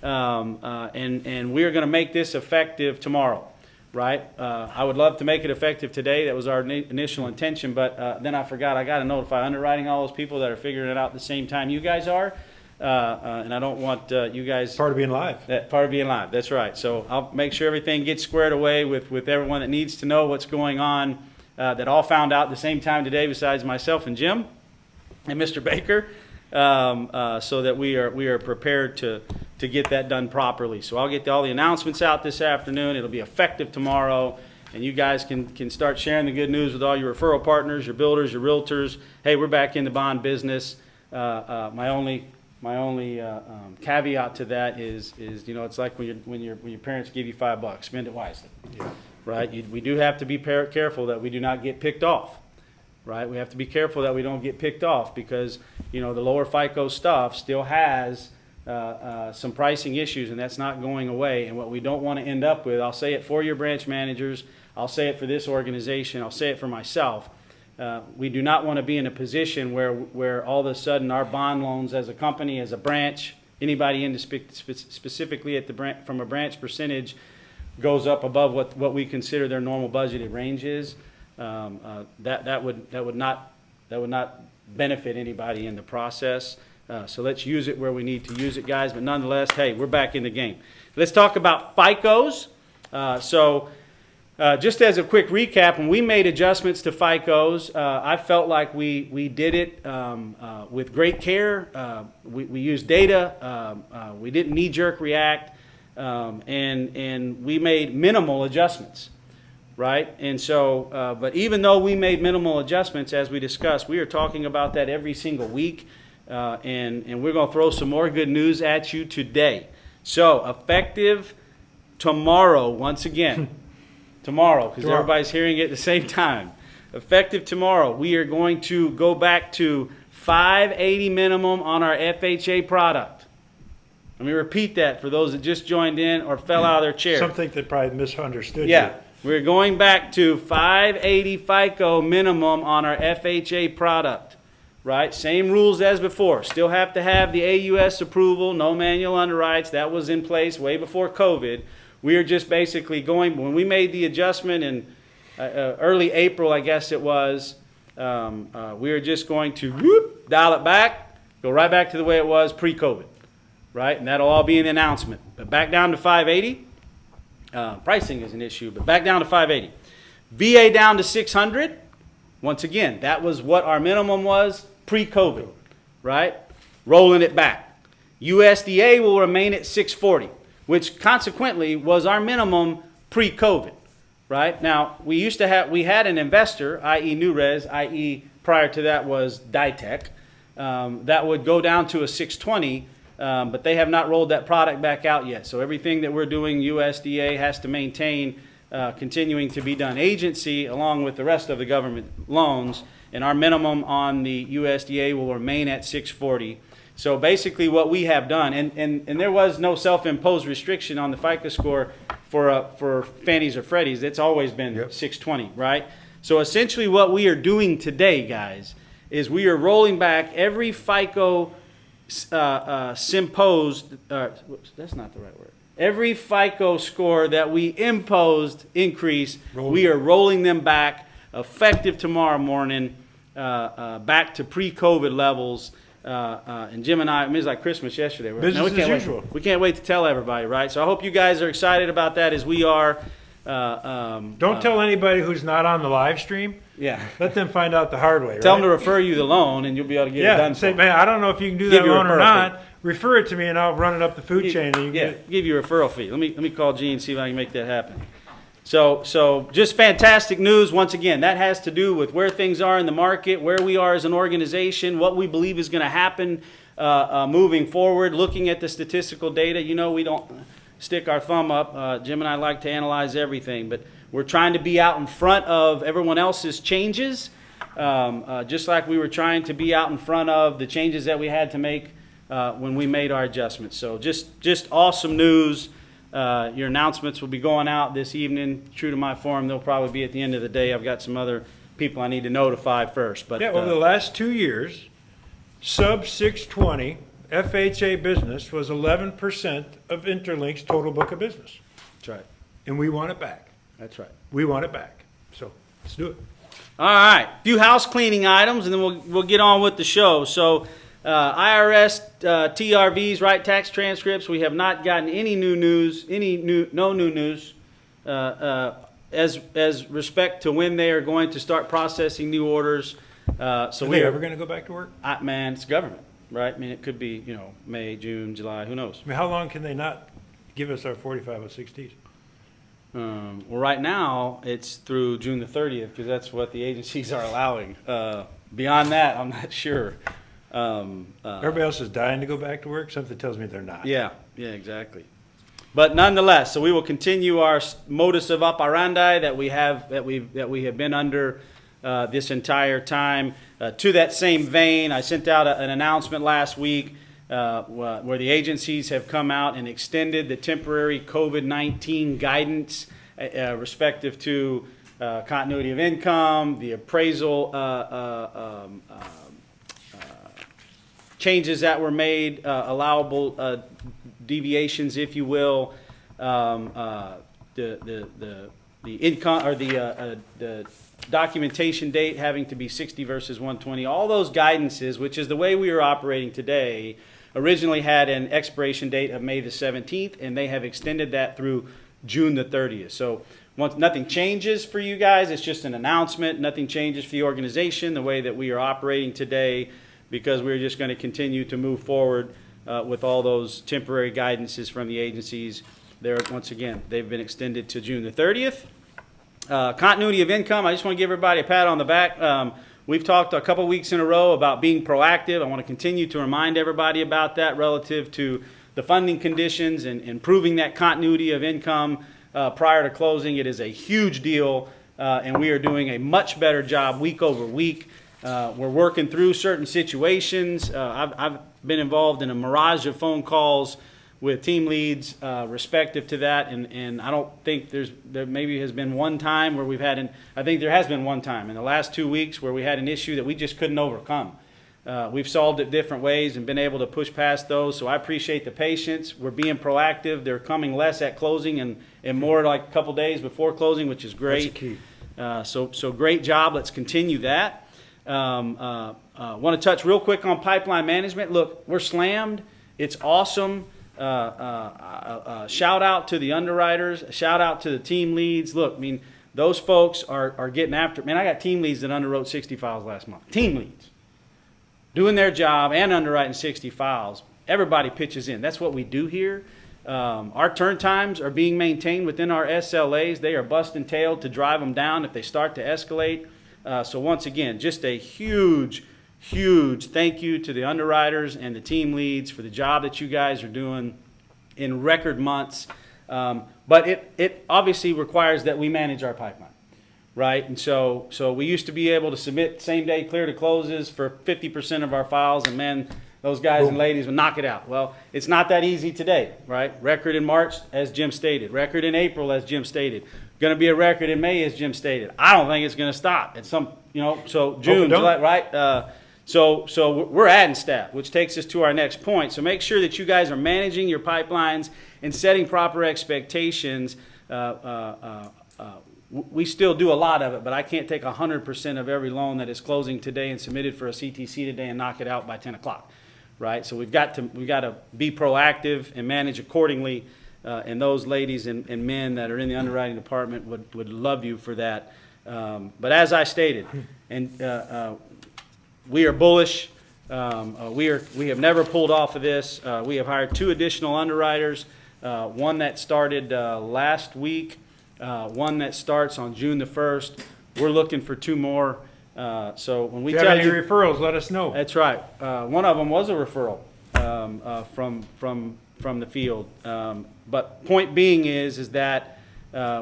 And we're going to make this effective tomorrow, right? I would love to make it effective today. That was our initial intention, but then I forgot I got to notify underwriting all those people that are figuring it out at the same time you guys are. And I don't want you guys...
Part of being live.
Part of being live, that's right. So I'll make sure everything gets squared away with everyone that needs to know what's going on. That all found out at the same time today, besides myself and Jim and Mr. Baker, so that we are prepared to get that done properly. So I'll get all the announcements out this afternoon. It'll be effective tomorrow, and you guys can start sharing the good news with all your referral partners, your builders, your realtors. Hey, we're back in the bond business. My only caveat to that is it's like when your parents give you $5, spend it wisely. Yeah. Right? We do have to be careful that we do not get picked off, right? We have to be careful that we don't get picked off because, the lower FICO stuff still has some pricing issues, and that's not going away. And what we don't want to end up with, I'll say it for your branch managers, I'll say it for this organization, I'll say it for myself. We do not want to be in a position where all of a sudden our bond loans as a company, as a branch, anybody into specifically at the from a branch percentage goes up above what we consider their normal budgeted range is. That would not benefit anybody in the process. So let's use it where we need to use it, guys. But nonetheless, hey, we're back in the game. Let's talk about FICOs. Just as a quick recap, when we made adjustments to FICOs, I felt like we did it with great care. We used data. We didn't knee-jerk react, and we made minimal adjustments, right? And so, but even though we made minimal adjustments, as we discussed, we are talking about that every single week, and we're going to throw some more good news at you today. So, effective tomorrow, once again. Tomorrow, because everybody's hearing it at the same time. Effective tomorrow, we are going to go back to $580 minimum on our FHA product. Let me repeat that for those that just joined in or fell out of their chair.
Some think they probably misunderstood
Yeah, we're going back to $580 FICO minimum on our FHA product. Right? Same rules as before. Still have to have the AUS approval, no manual underwrites. That was in place way before COVID. We are just basically going, when we made the adjustment in early April, I guess it was, we are just going to dial it back, go right back to the way it was pre-COVID, right? And that'll all be in the announcement. But back down to 580. Pricing is an issue, but back down to 580. VA down to 600. Once again, that was what our minimum was pre-COVID, right? Rolling it back. USDA will remain at 640. Which consequently was our minimum pre-COVID, right? Now, we had an investor, i.e. NewRez, i.e. prior to that was Ditech, that would go down to a 620, but they have not rolled that product back out yet. So everything that we're doing, USDA has to maintain continuing to be done agency along with the rest of the government loans, and our minimum on the USDA will remain at 640. So basically what we have done, and there was no self-imposed restriction on the FICO score for Fannies or Freddies. It's always been 620, right? So essentially what we are doing today, guys, is we are rolling back every FICO imposed, that's not the right word. Every FICO score that we imposed increase, we are rolling them back effective tomorrow morning back to pre-COVID levels. And Jim and I, it was like Christmas yesterday.
Business as usual.
We can't wait to tell everybody, right? So I hope you guys are excited about that as we are.
Don't tell anybody who's not on the live stream.
Yeah.
Let them find out the hard way.
Tell them to refer you the loan, and you'll be able to get it done.
Say, man, I don't know if you can do that loan or not. Refer it to me, and I'll run it up the food chain. And
give you a referral fee. Let me call Gene and see if I can make that happen. So just fantastic news. Once again, that has to do with where things are in the market, where we are as an organization, what we believe is going to happen moving forward, looking at the statistical data. We don't stick our thumb up. Jim and I like to analyze everything, but we're trying to be out in front of everyone else's changes, just like we were trying to be out in front of the changes that we had to make when we made our adjustments. So just awesome news. Your announcements will be going out this evening. True to my form, they'll probably be at the end of the day. I've got some other people I need to notify first. But
over the last 2 years, sub 620 FHA business was 11% of Interlink's total book of business.
That's right.
And we want it back.
That's right.
We want it back. So let's do it.
All right. A few house cleaning items, and then we'll get on with the show. So IRS TRVs, right, tax transcripts. We have not gotten any new news, no new news as respect to when they are going to start processing new orders.
Are they ever going to go back to work?
Man, it's government, right? I mean, it could be May, June, July. Who knows?
I mean, how long can they not give us our 4506Ts?
Well, right now it's through June the 30th because that's what the agencies are allowing. Beyond that, I'm not sure.
Everybody else is dying to go back to work. Something tells me they're not.
Yeah, exactly. But nonetheless, so we will continue our modus of operandi that we have been under this entire time. To that same vein, I sent out an announcement last week where the agencies have come out and extended the temporary COVID-19 guidance respective to continuity of income, the appraisal changes that were made, allowable deviations, if you will, the income or the documentation date having to be 60 versus 120. All those guidances, which is the way we are operating today, originally had an expiration date of May the 17th, and they have extended that through June the 30th. So nothing changes for you guys. It's just an announcement. Nothing changes for the organization, the way that we are operating today, because we're just going to continue to move forward with all those temporary guidances from the agencies. Once again, they've been extended to June the 30th. Continuity of income, I just want to give everybody a pat on the back. We've talked a couple weeks in a row about being proactive. I want to continue to remind everybody about that relative to the funding conditions and improving that continuity of income prior to closing. It is a huge deal, and we are doing a much better job week over week. We're working through certain situations. I've been involved in a mirage of phone calls with team leads respective to that, and I don't think there maybe has been one time where we've had I think there has been one time in the last 2 weeks where we had an issue that we just couldn't overcome. We've solved it different ways and been able to push past those, so I appreciate the patience. We're being proactive. They're coming less at closing and more like a couple days before closing, which is great.
That's key.
So great job. Let's continue that. Want to touch real quick on pipeline management. Look, we're slammed. It's awesome. Shout out to the underwriters. Shout out to the team leads. Look, I mean, those folks are getting after it. Man, I got team leads that underwrote 60 files last month. Team leads. Doing their job and underwriting 60 files. Everybody pitches in. That's what we do here. Our turn times are being maintained within our SLAs. They are busting tail to drive them down if they start to escalate. So once again, just a huge thank you to the underwriters and the team leads for the job that you guys are doing in record months. But it obviously requires that we manage our pipeline, right? And so we used to be able to submit same day clear to closes for 50% of our files, and man, those guys and ladies would knock it out. Well, it's not that easy today, right? Record in March, as Jim stated. Record in April, as Jim stated. Going to be a record in May, as Jim stated. I don't think it's going to stop at some, so June, July, right? So we're adding staff, which takes us to our next point. So make sure that you guys are managing your pipelines and setting proper expectations. We still do a lot of it, but I can't take 100% of every loan that is closing today and submitted for a CTC today and knock it out by 10 o'clock, right? So we've got to be proactive and manage accordingly. And those ladies and men that are in the underwriting department would love you for that. But as I stated, and we are bullish. We have never pulled off of this. We have hired 2 additional underwriters. One that started last week. One that starts on June the 1st. We're looking for 2 more. So when we
If you
tell
have any
you,
referrals, let us know.
that's right. One of them was a referral from the field. But point being is that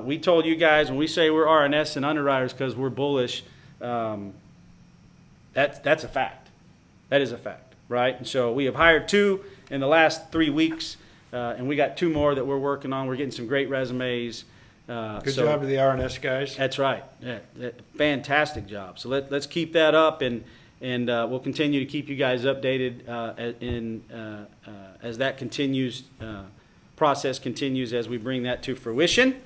we told you guys when we say we're RNS and underwriters because we're bullish. That's a fact. That is a fact, right? And so we have hired 2 in the last 3 weeks, and we got 2 more that we're working on. We're getting some great resumes.
Good job to the RNS guys.
That's right. Yeah, fantastic job. So let's keep that up, and we'll continue to keep you guys updated as that continues. Process continues as we bring that to fruition.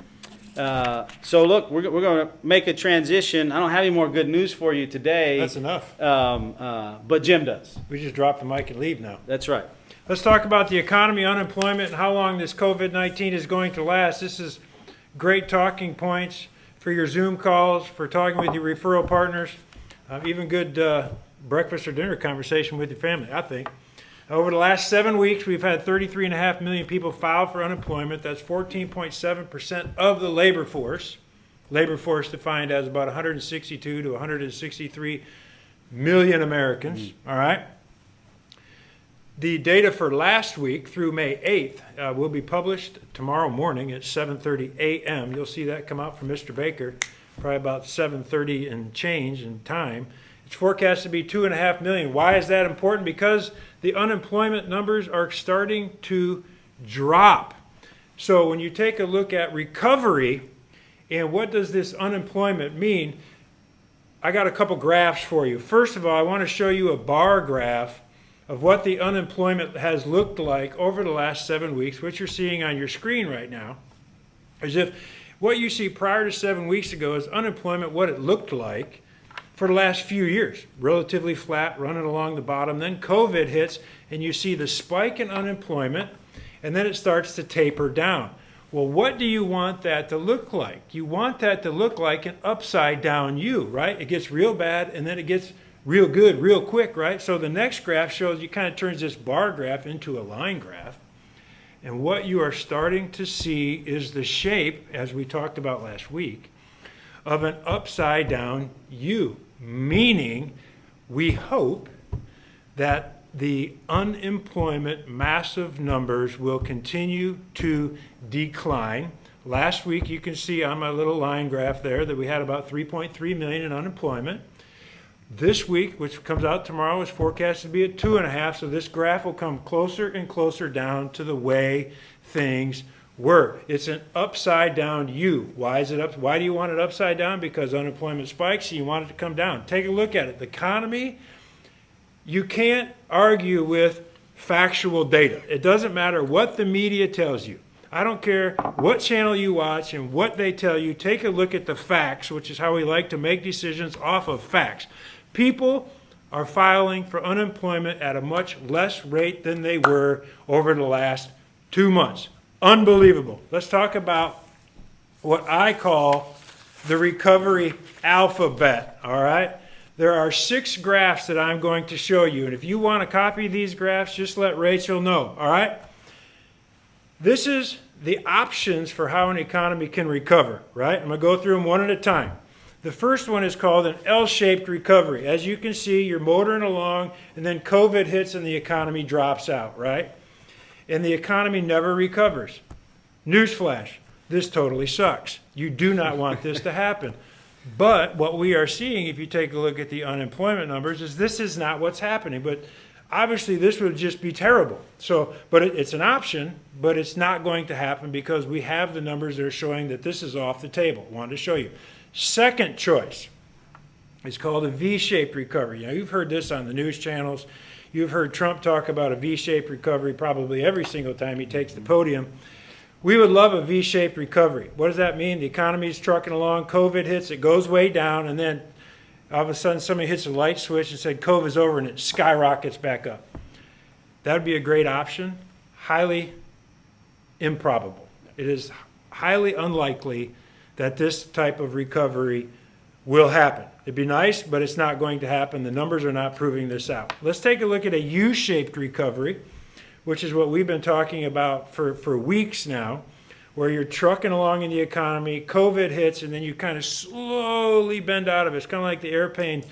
So look, we're going to make a transition. I don't have any more good news for you today.
That's enough.
But Jim does.
We just drop the mic and leave now.
That's right.
Let's talk about the economy, unemployment, and how long this COVID-19 is going to last. This is great talking points for your Zoom calls, for talking with your referral partners, even good breakfast or dinner conversation with your family, I think. Over the last 7 weeks, we've had 33.5 million people file for unemployment. That's 14.7% of the labor force. Labor force defined as about 162 to 163 million Americans. All right. The data for last week through May 8th will be published tomorrow morning at 7:30 a.m. You'll see that come out from Mr. Baker. probably about 7:30 and change in time. It's forecast to be 2.5 million. Why is that important? Because the unemployment numbers are starting to drop. So when you take a look at recovery and what does this unemployment mean, I got a couple graphs for you. First of all, I want to show you a bar graph of what the unemployment has looked like over the last 7 weeks. What you're seeing on your screen right now is if what you see prior to 7 weeks ago is unemployment, what it looked like for the last few years, relatively flat, running along the bottom. Then COVID hits, and you see the spike in unemployment, and then it starts to taper down. Well, what do you want that to look like? You want that to look like an upside down U, right? It gets real bad, and then it gets real good real quick, right? So the next graph shows you kind of turns this bar graph into a line graph. And what you are starting to see is the shape, as we talked about last week, of an upside down U, meaning we hope that the unemployment massive numbers will continue to decline. Last week, you can see on my little line graph there that we had about 3.3 million in unemployment. This week, which comes out tomorrow, is forecast to be at 2.5, so this graph will come closer and closer down to the way things were. It's an upside down U. Why is it up? Why do you want it upside down? Because unemployment spikes and you want it to come down. Take a look at it. The economy, you can't argue with factual data. It doesn't matter what the media tells you. I don't care what channel you watch and what they tell you. Take a look at the facts, which is how we like to make decisions off of facts. People are filing for unemployment at a much less rate than they were over the last 2 months. Unbelievable. Let's talk about what I call the recovery alphabet, all right? There are 6 graphs that I'm going to show you, and if you want to copy these graphs, just let Rachel know, all right? This is the options for how an economy can recover, right? I'm going to go through them one at a time. The first one is called an L-shaped recovery. As you can see, you're motoring along, and then COVID hits and the economy drops out, right? And the economy never recovers. Newsflash, this totally sucks. You do not want this to happen. But what we are seeing, if you take a look at the unemployment numbers, is this is not what's happening. But obviously, this would just be terrible. So, but it's an option, but it's not going to happen because we have the numbers that are showing that this is off the table. I wanted to show you. Second choice is called a V-shaped recovery. Now, you've heard this on the news channels. You've heard Trump talk about a V-shaped recovery probably every single time he takes the podium. We would love a V-shaped recovery. What does that mean? The economy is trucking along, COVID hits, it goes way down, and then all of a sudden somebody hits a light switch and said COVID's over and it skyrockets back up. That would be a great option. Highly improbable. It is highly unlikely that this type of recovery will happen. It'd be nice, but it's not going to happen. The numbers are not proving this out. Let's take a look at a U-shaped recovery, which is what we've been talking about for weeks now, where you're trucking along in the economy, COVID hits, and then you kind of slowly bend out of it. It's kind of like the airplane,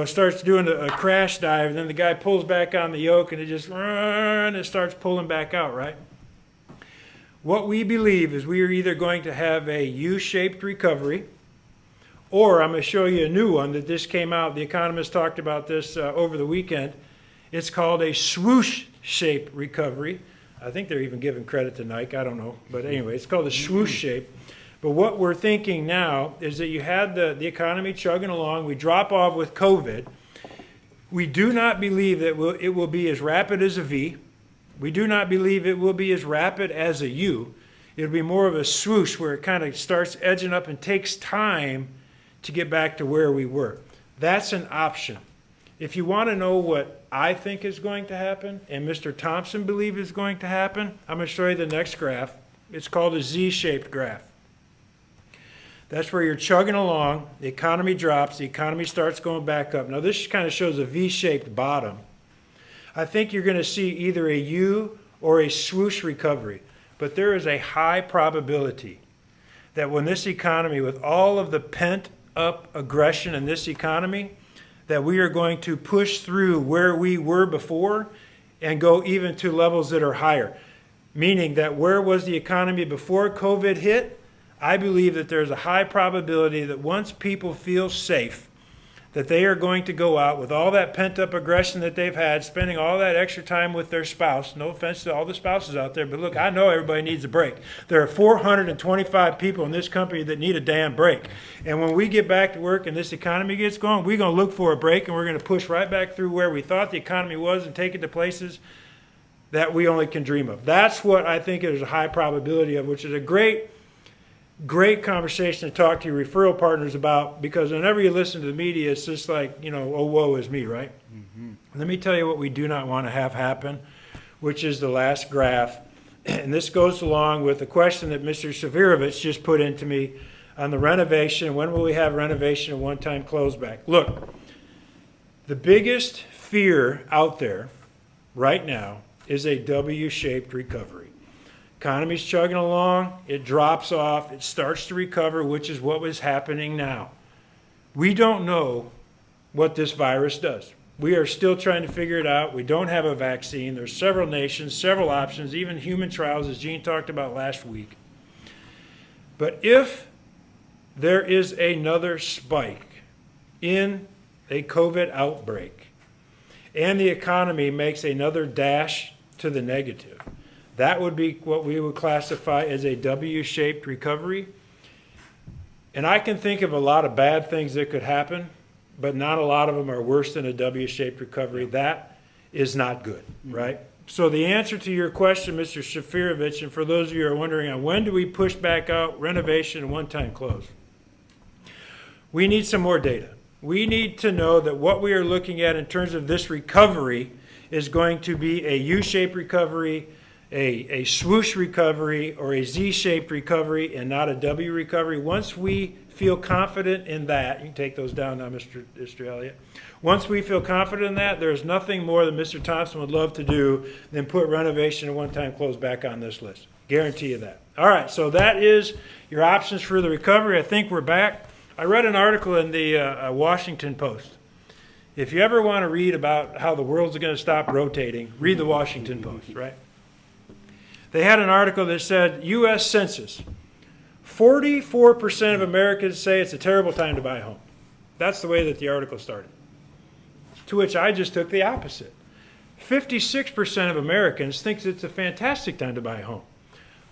starts doing a crash dive, and then the guy pulls back on the yoke, and it starts pulling back out, right? What we believe is we are either going to have a U-shaped recovery, or I'm going to show you a new one that just came out. The Economist talked about this over the weekend. It's called a swoosh-shaped recovery. I think they're even giving credit to Nike. I don't know. But anyway, it's called a swoosh shape. But what we're thinking now is that you had the economy chugging along. We drop off with COVID. We do not believe that it will be as rapid as a V. We do not believe it will be as rapid as a U. It'll be more of a swoosh where it kind of starts edging up and takes time to get back to where we were. That's an option. If you want to know what I think is going to happen and Mr. Thompson believes is going to happen, I'm going to show you the next graph. It's called a Z-shaped graph. That's where you're chugging along, the economy drops, the economy starts going back up. Now this kind of shows a V-shaped bottom. I think you're going to see either a U or a swoosh recovery, but there is a high probability that when this economy, with all of the pent-up aggression in this economy, that we are going to push through where we were before and go even to levels that are higher. Meaning that where was the economy before COVID hit? I believe that there's a high probability that once people feel safe, that they are going to go out with all that pent-up aggression that they've had, spending all that extra time with their spouse. No offense to all the spouses out there, but look, I know everybody needs a break. There are 425 people in this company that need a damn break. And when we get back to work and this economy gets going, we're going to look for a break, and we're going to push right back through where we thought the economy was and take it to places that we only can dream of. That's what I think there's a high probability of, which is a great conversation to talk to your referral partners about, because whenever you listen to the media, it's just like, oh, woe is me, right? Mm-hmm. Let me tell you what we do not want to have happen, which is the last graph. And this goes along with the question that Mr. Severovich just put into me on the renovation. When will we have renovation and one-time close back? Look, the biggest fear out there right now is a W-shaped recovery. Economy's chugging along, it drops off, it starts to recover, which is what was happening now. We don't know what this virus does. We are still trying to figure it out. We don't have a vaccine. There's several nations, several options, even human trials, as Gene talked about last week. But if there is another spike in a COVID outbreak and the economy makes another dash to the negative, that would be what we would classify as a W-shaped recovery. And I can think of a lot of bad things that could happen, but not a lot of them are worse than a W-shaped recovery. That is not good, right? So the answer to your question, Mr. Shafirovich, and for those of you who are wondering, on when do we push back out renovation and one-time close? We need some more data. We need to know that what we are looking at in terms of this recovery is going to be a U-shaped recovery, a swoosh recovery, or a Z-shaped recovery, and not a W recovery. Once we feel confident in that, you can take those down now, Mr. Elliott. Once we feel confident in that, there's nothing more that Mr. Thompson would love to do than put renovation and one-time close back on this list. Guarantee you that. All right, so that is your options for the recovery. I think we're back. I read an article in the Washington Post. If you ever want to read about how the world's going to stop rotating, read the Washington Post, right? They had an article that said, U.S. Census, 44% of Americans say it's a terrible time to buy a home. That's the way that the article started. To which I just took the opposite. 56% of Americans think it's a fantastic time to buy a home.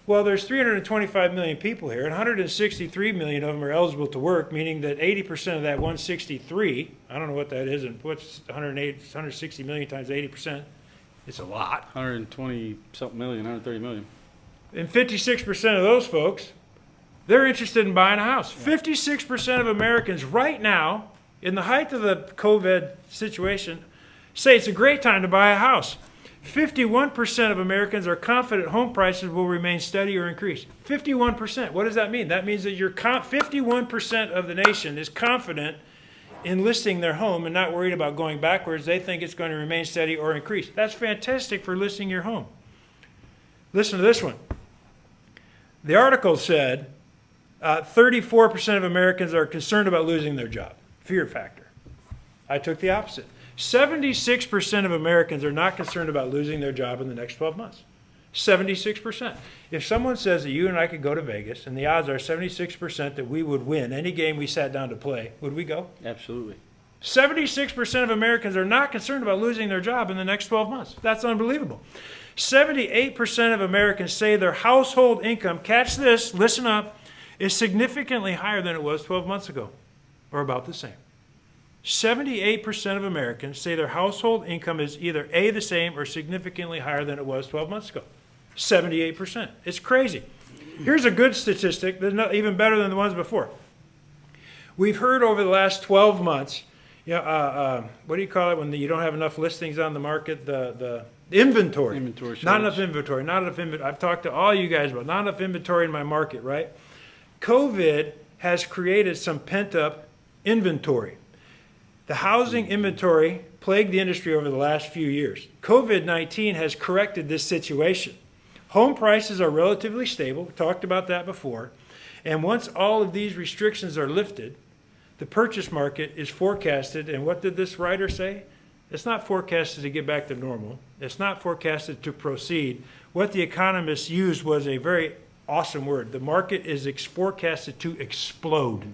Well, there's 325 million people here, and 163 million of them are eligible to work, meaning that 80% of that 163, I don't know what that is, and what's 160 million times 80%? It's a lot.
120-something million, 130 million.
And 56% of those folks, they're interested in buying a house. 56% of Americans right now, in the height of the COVID situation, say it's a great time to buy a house. 51% of Americans are confident home prices will remain steady or increase. 51%. What does that mean? That means that 51% of the nation is confident in listing their home and not worried about going backwards. They think it's going to remain steady or increase. That's fantastic for listing your home. Listen to this one. The article said 34% of Americans are concerned about losing their job. Fear factor. I took the opposite. 76% of Americans are not concerned about losing their job in the next 12 months. 76%. If someone says that you and I could go to Vegas, and the odds are 76% that we would win any game we sat down to play, would we go?
Absolutely.
76% of Americans are not concerned about losing their job in the next 12 months. That's unbelievable. 78% of Americans say their household income, catch this, listen up, is significantly higher than it was 12 months ago, or about the same. 78% of Americans say their household income is either A, the same, or significantly higher than it was 12 months ago. 78%. It's crazy. Here's a good statistic that's not even better than the ones before. We've heard over the last 12 months, what do you call it when you don't have enough listings on the market? The inventory.
Inventory.
Not enough inventory. I've talked to all you guys about not enough inventory in my market, right? COVID has created some pent-up inventory. The housing inventory plagued the industry over the last few years. COVID-19 has corrected this situation. Home prices are relatively stable. We talked about that before. And once all of these restrictions are lifted, the purchase market is forecasted. And what did this writer say? It's not forecasted to get back to normal. It's not forecasted to proceed. What the economists used was a very awesome word. The market is forecasted to explode.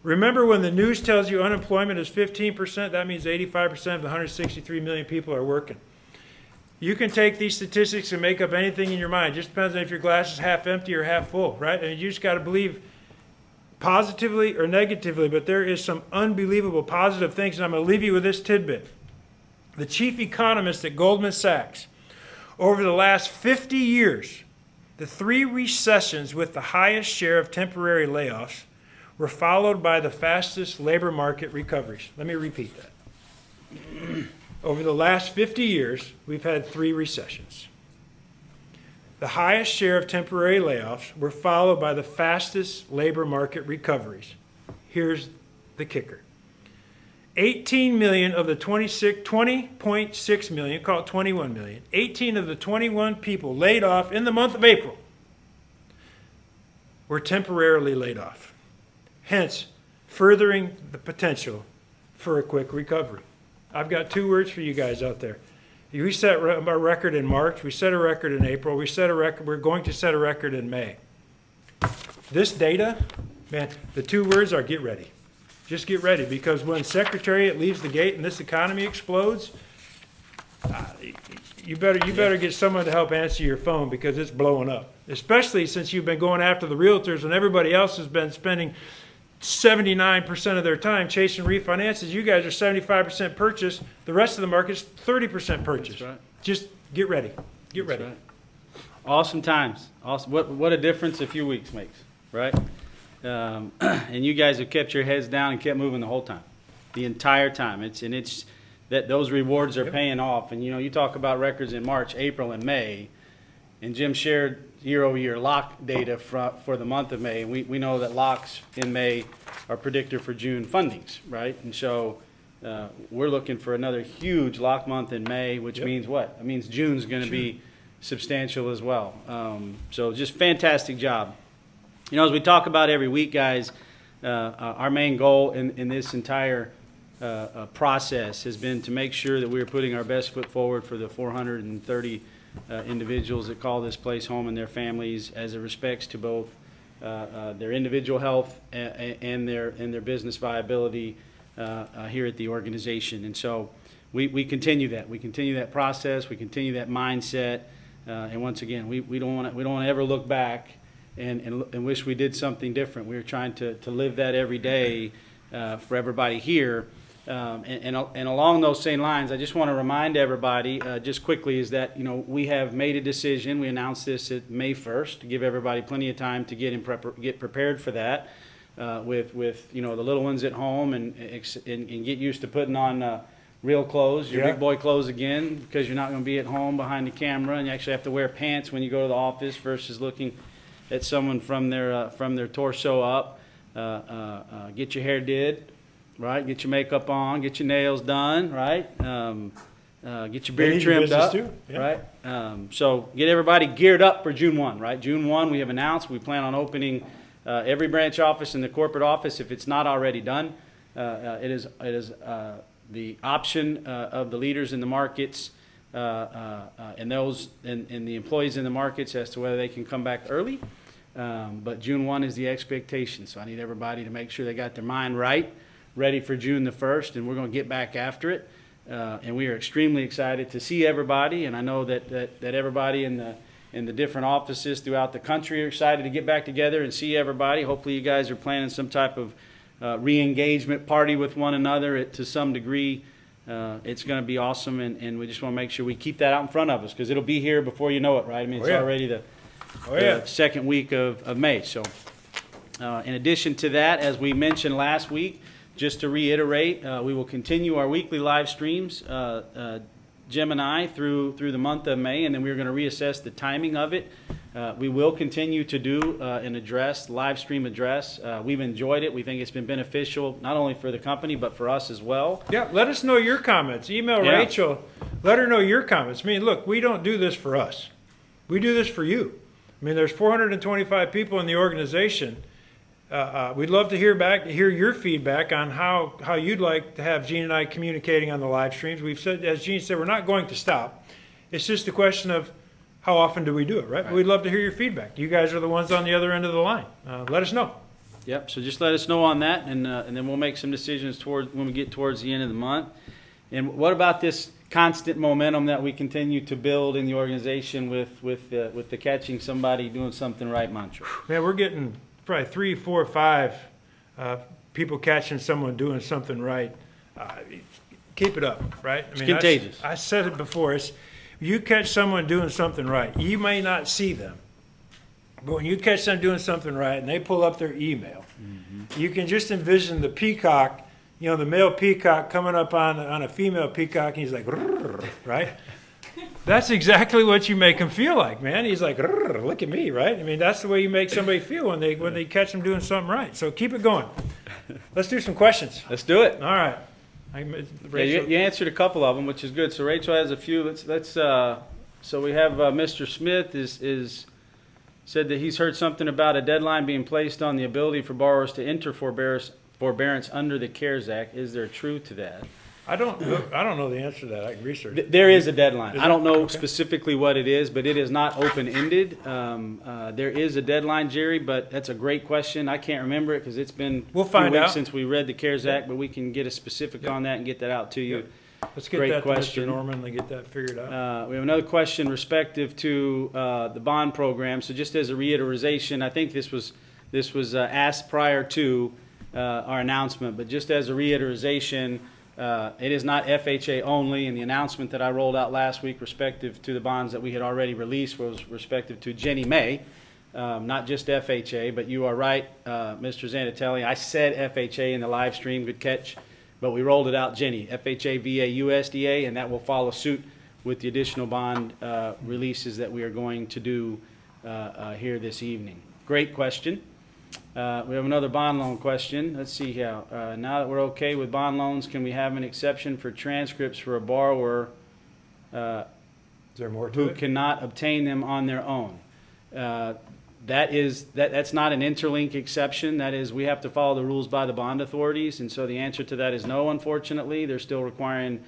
Remember when the news tells you unemployment is 15%, that means 85% of the 163 million people are working. You can take these statistics and make up anything in your mind. It just depends on if your glass is half empty or half full, right? And you just got to believe positively or negatively, but there is some unbelievable positive things, and I'm going to leave you with this tidbit. The chief economist at Goldman Sachs, over the last 50 years, the 3 recessions with the highest share of temporary layoffs were followed by the fastest labor market recoveries. Let me repeat that. Over the last 50 years, we've had 3 recessions. The highest share of temporary layoffs were followed by the fastest labor market recoveries. Here's the kicker. 18 million of the 20.6 million, call it 21 million, 18 of the 21 people laid off in the month of April were temporarily laid off, hence furthering the potential for a quick recovery. I've got 2 words for you guys out there. We set a record in March, we set a record in April, we're going to set a record in May. This data, man, the 2 words are get ready. Just get ready, because when Secretariat leaves the gate and this economy explodes, you better get someone to help answer your phone, because it's blowing up. Especially since you've been going after the realtors and everybody else has been spending 79% of their time chasing refinances. You guys are 75% purchase. The rest of the market's 30% purchase.
That's right.
Just get ready. Get ready.
Right. Awesome times. Awesome. What a difference a few weeks makes, right? And you guys have kept your heads down and kept moving the whole time, the entire time. It's that those rewards are paying off. And you talk about records in March, April, and May, and Jim shared year-over-year lock data for the month of May. We know that locks in May are predictor for June fundings, right? And so we're looking for another huge lock month in May, which means what? It means June's going to be substantial as well. So just fantastic job. As we talk about every week, guys, our main goal in this entire process has been to make sure that we're putting our best foot forward for the 430 individuals that call this place home and their families, as it respects to both their individual health and their business viability here at the organization. And so we continue that. We continue that process. We continue that mindset. And once again, we don't want to ever look back and wish we did something different. We're trying to live that every day for everybody here. And along those same lines, I just want to remind everybody just quickly is that we have made a decision. We announced this at May 1st to give everybody plenty of time to get prepared for that with the little ones at home and get used to putting on real clothes, your big boy clothes again, because you're not going to be at home behind the camera, and you actually have to wear pants when you go to the office versus looking at someone from their torso up. Get your hair did. Right, get your makeup on, get your nails done, right? Get your beard trimmed up, too. Yeah. Right? So get everybody geared up for June 1, right? June 1, we have announced we plan on opening every branch office and the corporate office if it's not already done. It is the option of the leaders in the markets and the employees in the markets as to whether they can come back early. But June 1 is the expectation, so I need everybody to make sure they got their mind right, ready for June the 1st, and we're going to get back after it. And we are extremely excited to see everybody, and I know that everybody in the different offices throughout the country are excited to get back together and see everybody. Hopefully you guys are planning some type of re-engagement party with one another to some degree. It's going to be awesome, and we just want to make sure we keep that out in front of us, because it'll be here before you know it, right? I mean, it's already the second week of May. So in addition to that, as we mentioned last week, just to reiterate, we will continue our weekly live streams, Jim and I, through the month of May, and then we're going to reassess the timing of it. We will continue to do an live stream address. We've enjoyed it. We think it's been beneficial, not only for the company, but for us as well.
Yeah, let us know your comments. Email Rachel. Let her know your comments. I mean, look, we don't do this for us. We do this for you. I mean, there's 425 people in the organization. We'd love to hear your feedback on how you'd like to have Gene and I communicating on the live streams. We've said, as Gene said, we're not going to stop. It's just a question of how often do we do it, right?
Right.
We'd love to hear your feedback. You guys are the ones on the other end of the line. Let us know.
Yep. So just let us know on that, and then we'll make some decisions when we get towards the end of the month. And what about this constant momentum that we continue to build in the organization with the catching somebody doing something right mantra?
Man, we're getting probably 3, 4, 5 people catching someone doing something right. Keep it up, right? I mean,
contagious.
I said it before. You catch someone doing something right. You may not see them, but when you catch them doing something right and they pull up their email, you can just envision the peacock, the male peacock coming up on a female peacock, and he's like, "Rrr," right? That's exactly what you make him feel like, man. He's like, "Rrr, look at me," right? I mean, that's the way you make somebody feel when they catch them doing something right. So keep it going. Let's do some questions.
Let's do it.
All right.
Yeah, you answered a couple of them, which is good. So Rachel has a few. So we have Mr. Smith is said that he's heard something about a deadline being placed on the ability for borrowers to enter forbearance under the CARES Act. Is there truth to that?
I don't know the answer to that. I can research it.
There is a deadline.
Is
I don't
it?
know
Okay.
specifically what it is, but it is not open-ended. There is a deadline, Jerry, but that's a great question. I can't remember it because it's been
We'll
a few
find
weeks
out.
since we read the CARES Act, but we can get a specific on that and get that out to you.
Let's get
Great
that
question.
to Mr. Norman and get that figured out.
We have another question respective to the bond program. So just as a reiteration, I think this was asked prior to our announcement, but just as a reiteration, it is not FHA only, and the announcement that I rolled out last week respective to the bonds that we had already released was respective to Ginnie Mae, not just FHA, but you are right, Mr. Zanatelli. I said FHA in the live stream, good catch, but we rolled it out Ginnie, FHA, VA, USDA, and that will follow suit with the additional bond releases that we are going to do here this evening. Great question. We have another bond loan question. Let's see how. Now that we're okay with bond loans, can we have an exception for transcripts for a borrower
Is there more to
who
it?
cannot obtain them on their own? That's not an interlink exception. That is, we have to follow the rules by the bond authorities, and so the answer to that is no, unfortunately. They're still requiring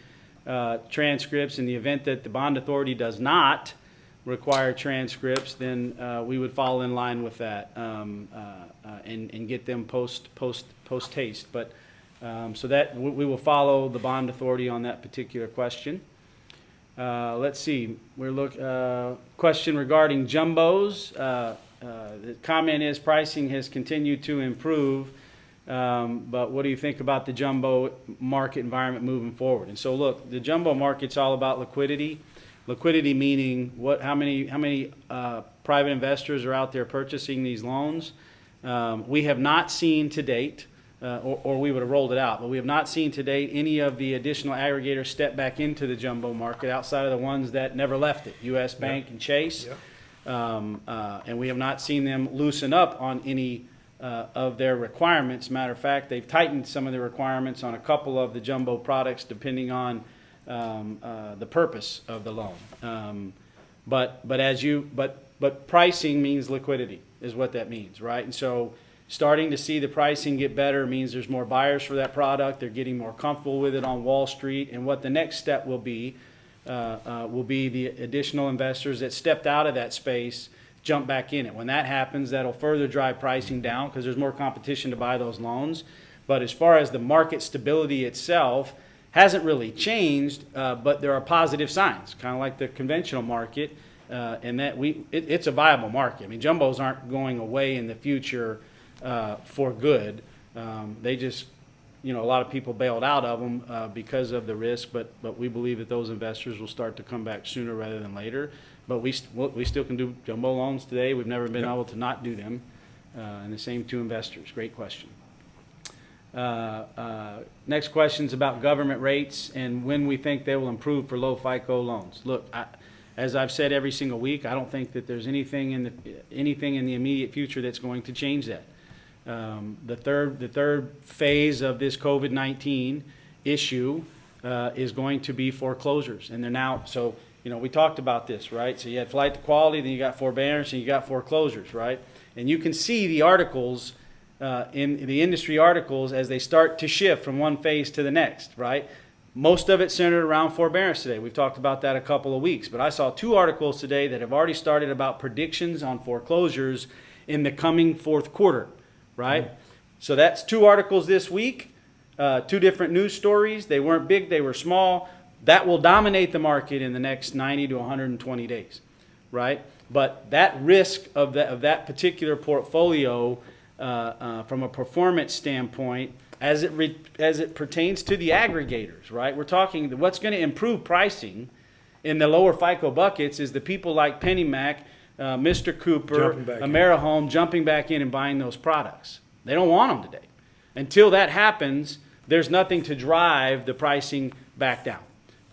transcripts. In the event that the bond authority does not require transcripts, then we would fall in line with that and get them post haste. But so that we will follow the bond authority on that particular question. Let's see. Question regarding jumbos. The comment is pricing has continued to improve, but what do you think about the jumbo market environment moving forward? And so, look, the jumbo market's all about liquidity. Liquidity meaning how many private investors are out there purchasing these loans. We have not seen to date, or we would have rolled it out, but we have not seen to date any of the additional aggregators step back into the jumbo market outside of the ones that never left it, U.S. Bank and Chase.
Yep.
And we have not seen them loosen up on any of their requirements. Matter of fact, they've tightened some of the requirements on a couple of the jumbo products depending on the purpose of the loan. But pricing means liquidity is what that means, right? And so starting to see the pricing get better means there's more buyers for that product. They're getting more comfortable with it on Wall Street. And what the next step will be the additional investors that stepped out of that space jump back in it. When that happens, that'll further drive pricing down because there's more competition to buy those loans. But as far as the market stability itself, hasn't really changed, but there are positive signs, kind of like the conventional market, and that it's a viable market. I mean, jumbos aren't going away in the future for good. They just, a lot of people bailed out of them because of the risk, but we believe that those investors will start to come back sooner rather than later. But we still can do jumbo loans today. We've never been able to not do them. And the same to investors. Great question. Next question is about government rates and when we think they will improve for low FICO loans. Look, as I've said every single week, I don't think that there's anything in the immediate future that's going to change that. The third phase of this COVID-19 issue is going to be foreclosures, and they're now so. We talked about this, right? So you had flight to quality, then you got forbearance, and you got foreclosures, right? And you can see the articles in the industry articles as they start to shift from one phase to the next, right? Most of it centered around forbearance today. We've talked about that a couple of weeks, but I saw 2 articles today that have already started about predictions on foreclosures in the coming fourth quarter, right? So that's 2 articles this week, 2 different news stories. They weren't big, they were small. That will dominate the market in the next 90 to 120 days, right? But that risk of that particular portfolio from a performance standpoint, as it pertains to the aggregators, right? We're talking what's going to improve pricing in the lower FICO buckets is the people like PennyMac, Mr. Cooper, AmeriHome jumping back in and buying those products. They don't want them today. Until that happens, there's nothing to drive the pricing back down,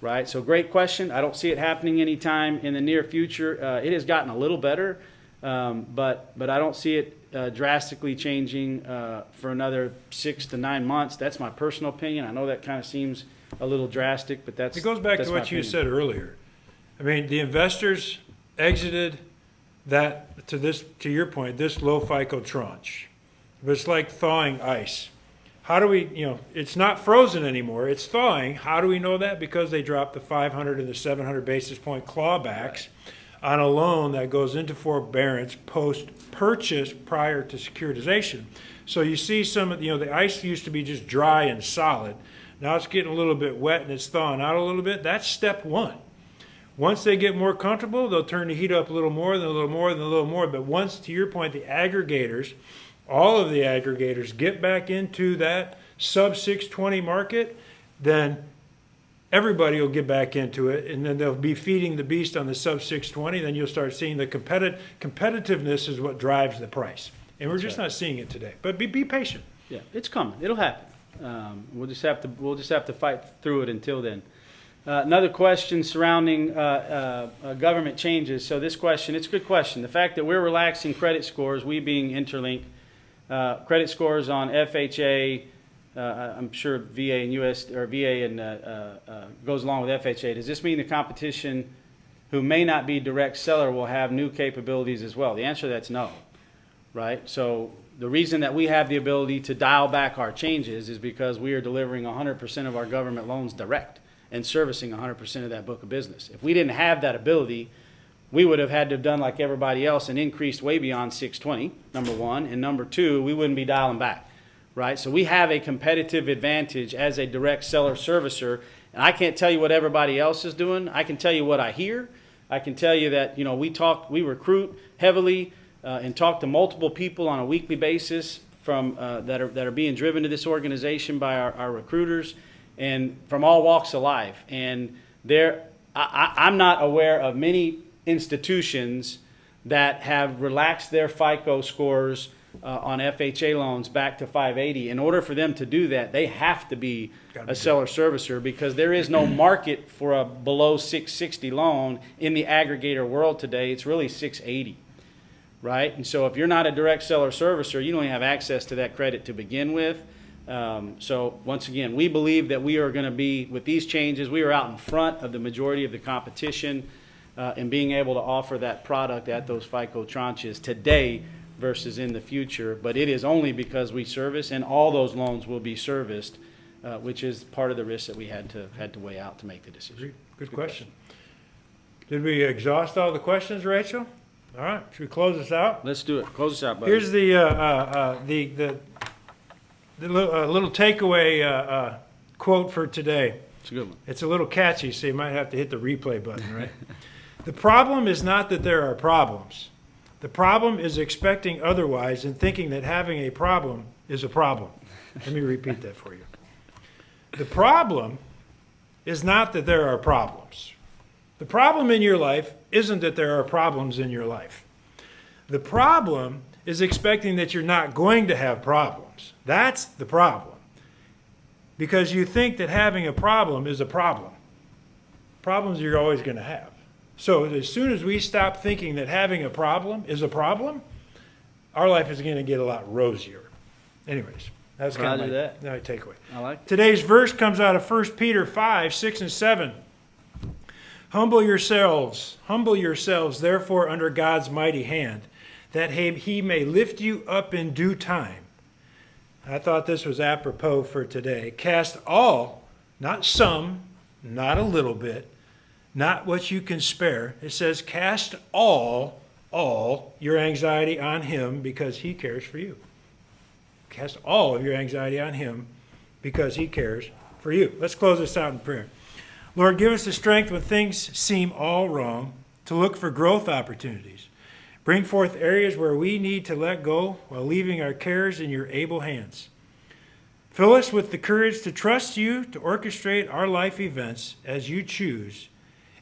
right? So great question. I don't see it happening anytime in the near future. It has gotten a little better, but I don't see it drastically changing for another 6 to 9 months. That's my personal opinion. I know that kind of seems a little drastic, but
It goes back to what you said earlier. I mean, the investors exited that, to your point, this low FICO tranche. But it's like thawing ice. How do we, it's not frozen anymore, it's thawing. How do we know that? Because they dropped the 500 and the 700 basis point clawbacks on a loan that goes into forbearance post-purchase prior to securitization. So you see some of, the ice used to be just dry and solid. Now it's getting a little bit wet and it's thawing out a little bit. That's step one. Once they get more comfortable, they'll turn the heat up a little more, then a little more, then a little more. But once, to your point, the aggregators, all of the aggregators get back into that sub 620 market, then everybody will get back into it, and then they'll be feeding the beast on the sub 620. Then you'll start seeing the competitiveness is what drives the price, and we're just not seeing it today. But be patient.
Yeah, it's coming. It'll happen. We'll just have to fight through it until then. Another question surrounding government changes. So this question, it's a good question. The fact that we're relaxing credit scores, we being Interlink, credit scores on FHA. I'm sure VA and US or VA and goes along with FHA. Does this mean the competition who may not be direct seller will have new capabilities as well? The answer to that's no, right? So the reason that we have the ability to dial back our changes is because we are delivering 100% of our government loans direct and servicing 100% of that book of business. If we didn't have that ability, we would have had to have done like everybody else and increased way beyond 620, number one. And number two, we wouldn't be dialing back. Right, so we have a competitive advantage as a direct seller servicer, and I can't tell you what everybody else is doing. I can tell you what I hear. I can tell you that we recruit heavily and talk to multiple people on a weekly basis from that are being driven to this organization by our recruiters, and from all walks of life. And I'm not aware of many institutions that have relaxed their FICO scores on FHA loans back to 580. In order for them to do that, they have to be a seller servicer, because there is no market for a below 660 loan in the aggregator world today. It's really 680, right? And so if you're not a direct seller servicer, you don't even have access to that credit to begin with. So once again, we believe that we are going to be, with these changes, we are out in front of the majority of the competition in being able to offer that product at those FICO tranches today versus in the future. But it is only because we service, and all those loans will be serviced, which is part of the risk that we had to weigh out to make the decision.
Good question. Did we exhaust all the questions, Rachel? All right, should we close this out?
Let's do it. Close this out, buddy.
Here's the little takeaway quote for today.
It's a good one.
It's a little catchy, so you might have to hit the replay button, right? The problem is not that there are problems. The problem is expecting otherwise and thinking that having a problem is a problem. Let me repeat that for you. The problem is not that there are problems. The problem in your life isn't that there are problems in your life. The problem is expecting that you're not going to have problems. That's the problem. Because you think that having a problem is a problem. Problems you're always going to have. So as soon as we stop thinking that having a problem is a problem, our life is going to get a lot rosier. Anyways, that's kind of my takeaway.
I like it.
Today's verse comes out of 1 Peter 5, 6 and 7. Humble yourselves, therefore, under God's mighty hand, that he may lift you up in due time. I thought this was apropos for today. Cast all not some, not a little bit, not what you can spare. It says, cast all your anxiety on him because he cares for you. Cast all of your anxiety on him because he cares for you. Let's close this out in prayer. Lord, give us the strength when things seem all wrong to look for growth opportunities. Bring forth areas where we need to let go while leaving our cares in your able hands. Fill us with the courage to trust you to orchestrate our life events as you choose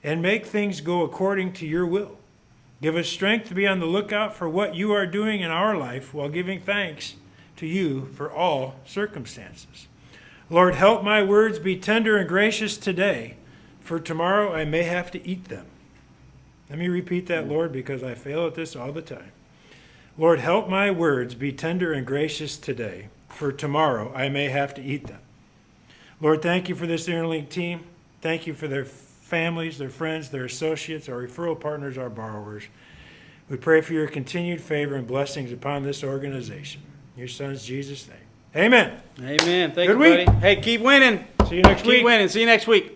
and make things go according to your will. Give us strength to be on the lookout for what you are doing in our life while giving thanks to you for all circumstances. Lord, help my words be tender and gracious today, for tomorrow I may have to eat them. Let me repeat that, Lord, because I fail at this all the time. Lord, help my words be tender and gracious today, for tomorrow I may have to eat them. Lord, thank you for this Interlink team. Thank you for their families, their friends, their associates, our referral partners, our borrowers. We pray for your continued favor and blessings upon this organization. In your son's Jesus' name. Amen.
Amen. Thank
Good
you,
week.
buddy. Hey, keep winning.
See you next week.
Keep winning. See you next week.